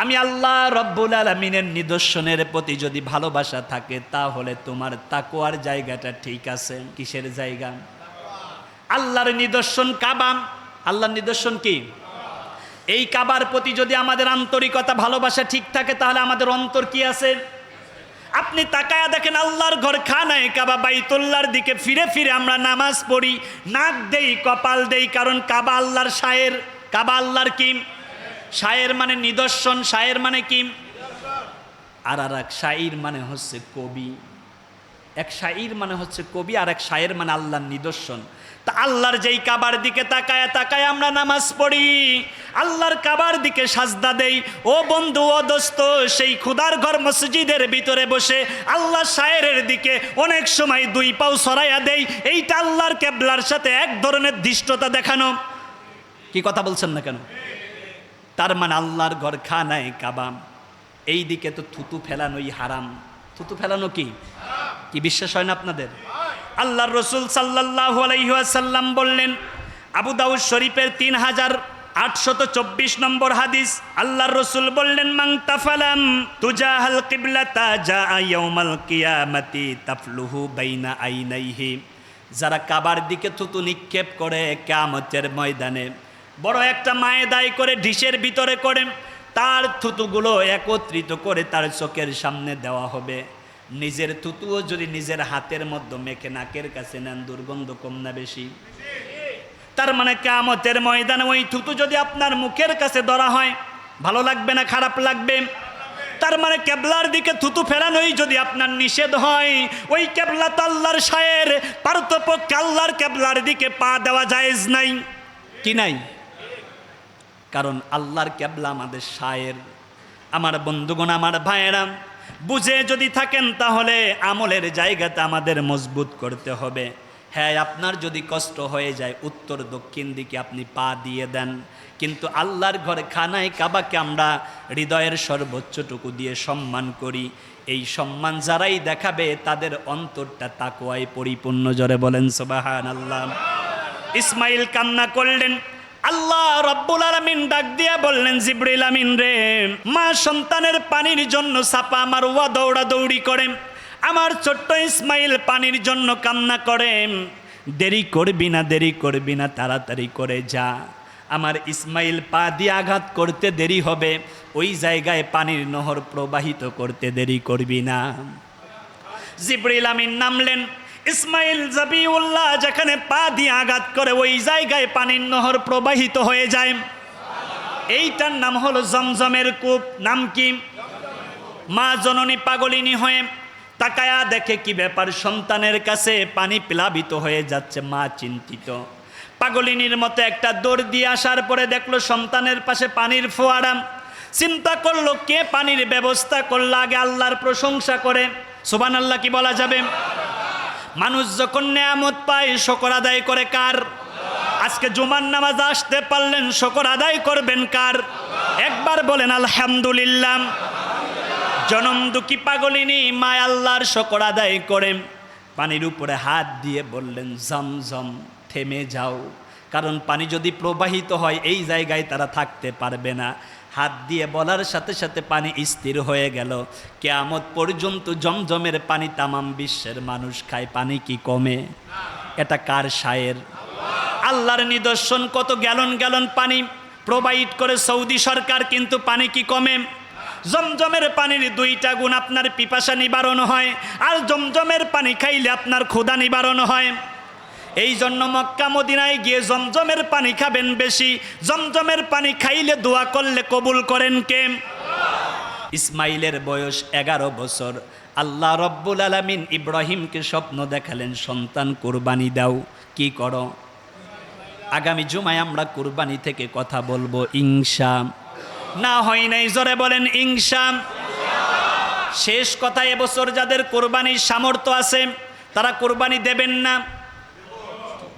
[SPEAKER 1] আমি আল্লাহ রাব্বুল আলামিনের নিদর্শনের প্রতি যদি ভালোবাসা থাকে তাহলে তোমার তাকওয়ার জায়গাটা ঠিক আছে। কিসের জায়গা? আল্লাহর নিদর্শন কাবা। আল্লাহর নিদর্শন কি? এই কাবার প্রতি যদি আমাদের আন্তরিকতা ভালোবাসা ঠিক থাকে তাহলে আমাদের অন্তর কি আছে? আপনি তাকায়া দেখেন আল্লাহর ঘর খানায় কাবা বাইতুল্লাহর দিকে ফিরে ফিরে আমরা নামাজ পড়ি, নাক দেই, কপাল দেই, কারণ কাবা আল্লাহর শায়ের। কাবা আল্লাহর কি? শায়ের মানে নিদর্শন। শায়ের মানে কি? আর এক শাইর মানে হচ্ছে কবি। এক শাইর মানে হচ্ছে কবি, আর এক শায়ের মানে আল্লাহর নিদর্শন। তা আল্লাহর যেই কাবার দিকে তাকায়া তাকায় আমরা নামাজ পড়ি, আল্লাহর কাবার দিকে সাজদা দেই, ও বন্ধু ও দোস্ত, সেই খুদার ঘর মসজিদের ভিতরে বসে আল্লাহ শায়েরের দিকে অনেক সময় দুই পাও সরাইয়া দেই। এইটা আল্লাহর কিবলার সাথে এক ধরনের দৃষ্টতা দেখানো। কি কথা বলছেন না কেন? তার মানে আল্লাহর ঘর খানায় কাবা, এই দিকে তো থুতু ফেলানোই হারাম। থুতু ফেলানো কি? কি বিশ্বাস হয় না আপনাদের? আল্লাহর রসুল সাল্লাল্লাহু আলাইহি ওয়াসাল্লাম বললেন, আবু দাউদ শরীফের 3824 নম্বর হাদিস, আল্লাহর রসুল বললেন, মান তাফালাম তুজাহাল কিবলাতা জাআ ইয়াউমাল কিয়ামাতি তাফলুহু বাইনা আইনাইহি। যারা কাবার দিকে থুতু নিক্ষেপ করে কিয়ামতের ময়দানে বড় একটা মায়েদাই করে ডিশের ভিতরে করে তার থুতুগুলো একত্রিত করে তার চোখের সামনে দেওয়া হবে। নিজের থুতুও যদি নিজের হাতের মধ্যে মেখে নাকের কাছে নেন, দুর্গন্ধ কম না বেশি? তার মানে কিয়ামতের ময়দানে ওই থুতু যদি আপনার মুখের কাছে ধরা হয়, ভালো লাগবে না খারাপ লাগবে? তার মানে কিবলার দিকে থুতু ফেরানোই যদি আপনার নিষেধ হয়, ওই কিবলা তো আল্লাহর শায়ের, পারতপক্ষে আল্লাহর কিবলার দিকে পা দেওয়া জায়েজ নাই। কি নাই? কারণ আল্লাহর কিবলা আমাদের শায়ের। আমার বন্ধুগণ, আমার ভাইয়েরা, বুঝে যদি থাকেন তাহলে আমলের জায়গাতে আমাদের মজবুত করতে হবে। হ্যাঁ, আপনার যদি কষ্ট হয়ে যায় উত্তর দক্ষিণ দিকে আপনি পা দিয়ে দেন, কিন্তু আল্লাহর ঘরে খানায় কাবাকে আমরা হৃদয়ের সর্বোচ্চটুকু দিয়ে সম্মান করি। এই সম্মান যারাই দেখাবে তাদের অন্তরটা তাকওয়ায় পরিপূর্ণ। জোরে বলেন সুবহানাল্লাহ। ইসমাইল কান্না করলেন, আল্লাহ রাব্বুল আলামিন ডাক দিয়া বললেন, জিবরিল আমিন রে, মা সন্তানের পানির জন্য সাফা মারওয়া দৌড়াদৌড়ি করে, আমার ছোট্ট ইসমাইল পানির জন্য কান্না করে। দেরি করবি না, দেরি করবি না, তাড়াতাড়ি করে যা। আমার ইসমাইল পা দিয়ে আঘাত করতে দেরি হবে, ওই জায়গায় পানির নহর প্রবাহিত করতে দেরি করবি না। জিবরিল আমিন নামলেন, ইসমাইল জাবিউল্লাহ যেখানে পা দিয়ে আঘাত করে ওই জায়গায় পানির নহর প্রবাহিত হয়ে যায়। এইটার নাম হলো জমজমের কূপ। নাম কি? মা জননী পাগলিনী হয়ে তাকায়া দেখে কি ব্যাপার, সন্তানের কাছে পানি প্লাবিত হয়ে যাচ্ছে। মা চিন্তিত, পাগলিনীর মতো একটা দৌড় দিয়ে আসার পরে দেখলো সন্তানের পাশে পানির ফোয়ারা। চিন্তা করলো কে পানির ব্যবস্থা করলো, আগে আল্লাহর প্রশংসা করে। সুবহানাল্লাহ কি বলা যাবে? মানুষ যখন নেয়ামত পায় শুকর আদায় করে কার? আজকে জুমার নামাজ আসতে পারলেন, শুকর আদায় করবেন কার? একবার বলেন আলহামদুলিল্লাহ। জনম দুঃখী পাগলিনী মা আল্লাহর শুকর আদায় করে পানির উপরে হাত দিয়ে বললেন, জমজম থেমে যাও, কারণ পানি যদি প্রবাহিত হয় এই জায়গায় তারা থাকতে পারবে না। হাত দিয়ে বলার সাথে সাথে পানি স্থির হয়ে গেল। কিয়ামত পর্যন্ত জমজমের পানি তামাম বিশ্বের মানুষ খায়, পানি কি কমে? এটা কার শায়ের? আল্লাহর নিদর্শন। কত গ্যালন গ্যালন পানি প্রোভাইড করে সৌদি সরকার, কিন্তু পানি কি কমে? জমজমের পানির 2টা গুণ, আপনার পিপাসা নিবারণ হয়, আর জমজমের পানি খাইলে আপনার ক্ষুধা নিবারণ হয়। এই জন্য মক্কা মদিনায় গিয়ে জমজমের পানি খাবেন বেশি। জমজমের পানি খাইলে দোয়া করলে কবুল করেন কে? ইসমাইলের বয়স 11 বছর। আল্লাহ রব্বুল আলামিন ইব্রাহিমকে স্বপ্ন দেখালেন, সন্তান কুরবানি দাও। কি করো? আগামী জুমায় আমরা কুরবানি থেকে কথা বলবো ইনশা। না হয় নাই, জোরে বলেন ইনশা। শেষ কথা, এবছর যাদের কোরবানির সামর্থ্য আছে তারা কোরবানি দেবেন না?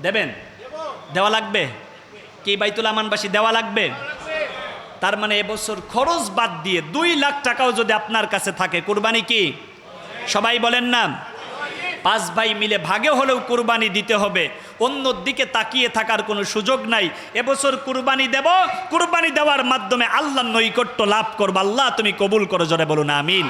[SPEAKER 1] দেবেন? দেওয়া লাগবে কি? বাইতুল আমানবাসী দেওয়া লাগবে। তার মানে এবছর খরচ বাদ দিয়ে 2 লাখ টাকাও যদি আপনার কাছে থাকে, কোরবানি কি? সবাই বলেন না? 5 ভাই মিলে ভাগে হলেও কুরবানি দিতে হবে। অন্য দিকে তাকিয়ে থাকার কোনো সুযোগ নাই। এবছর কুরবানি দেব, কুরবানি দেওয়ার মাধ্যমে আল্লাহর নৈকট্য লাভ করব। আল্লাহ তুমি কবুল করো, জোরে বলুন আমিন।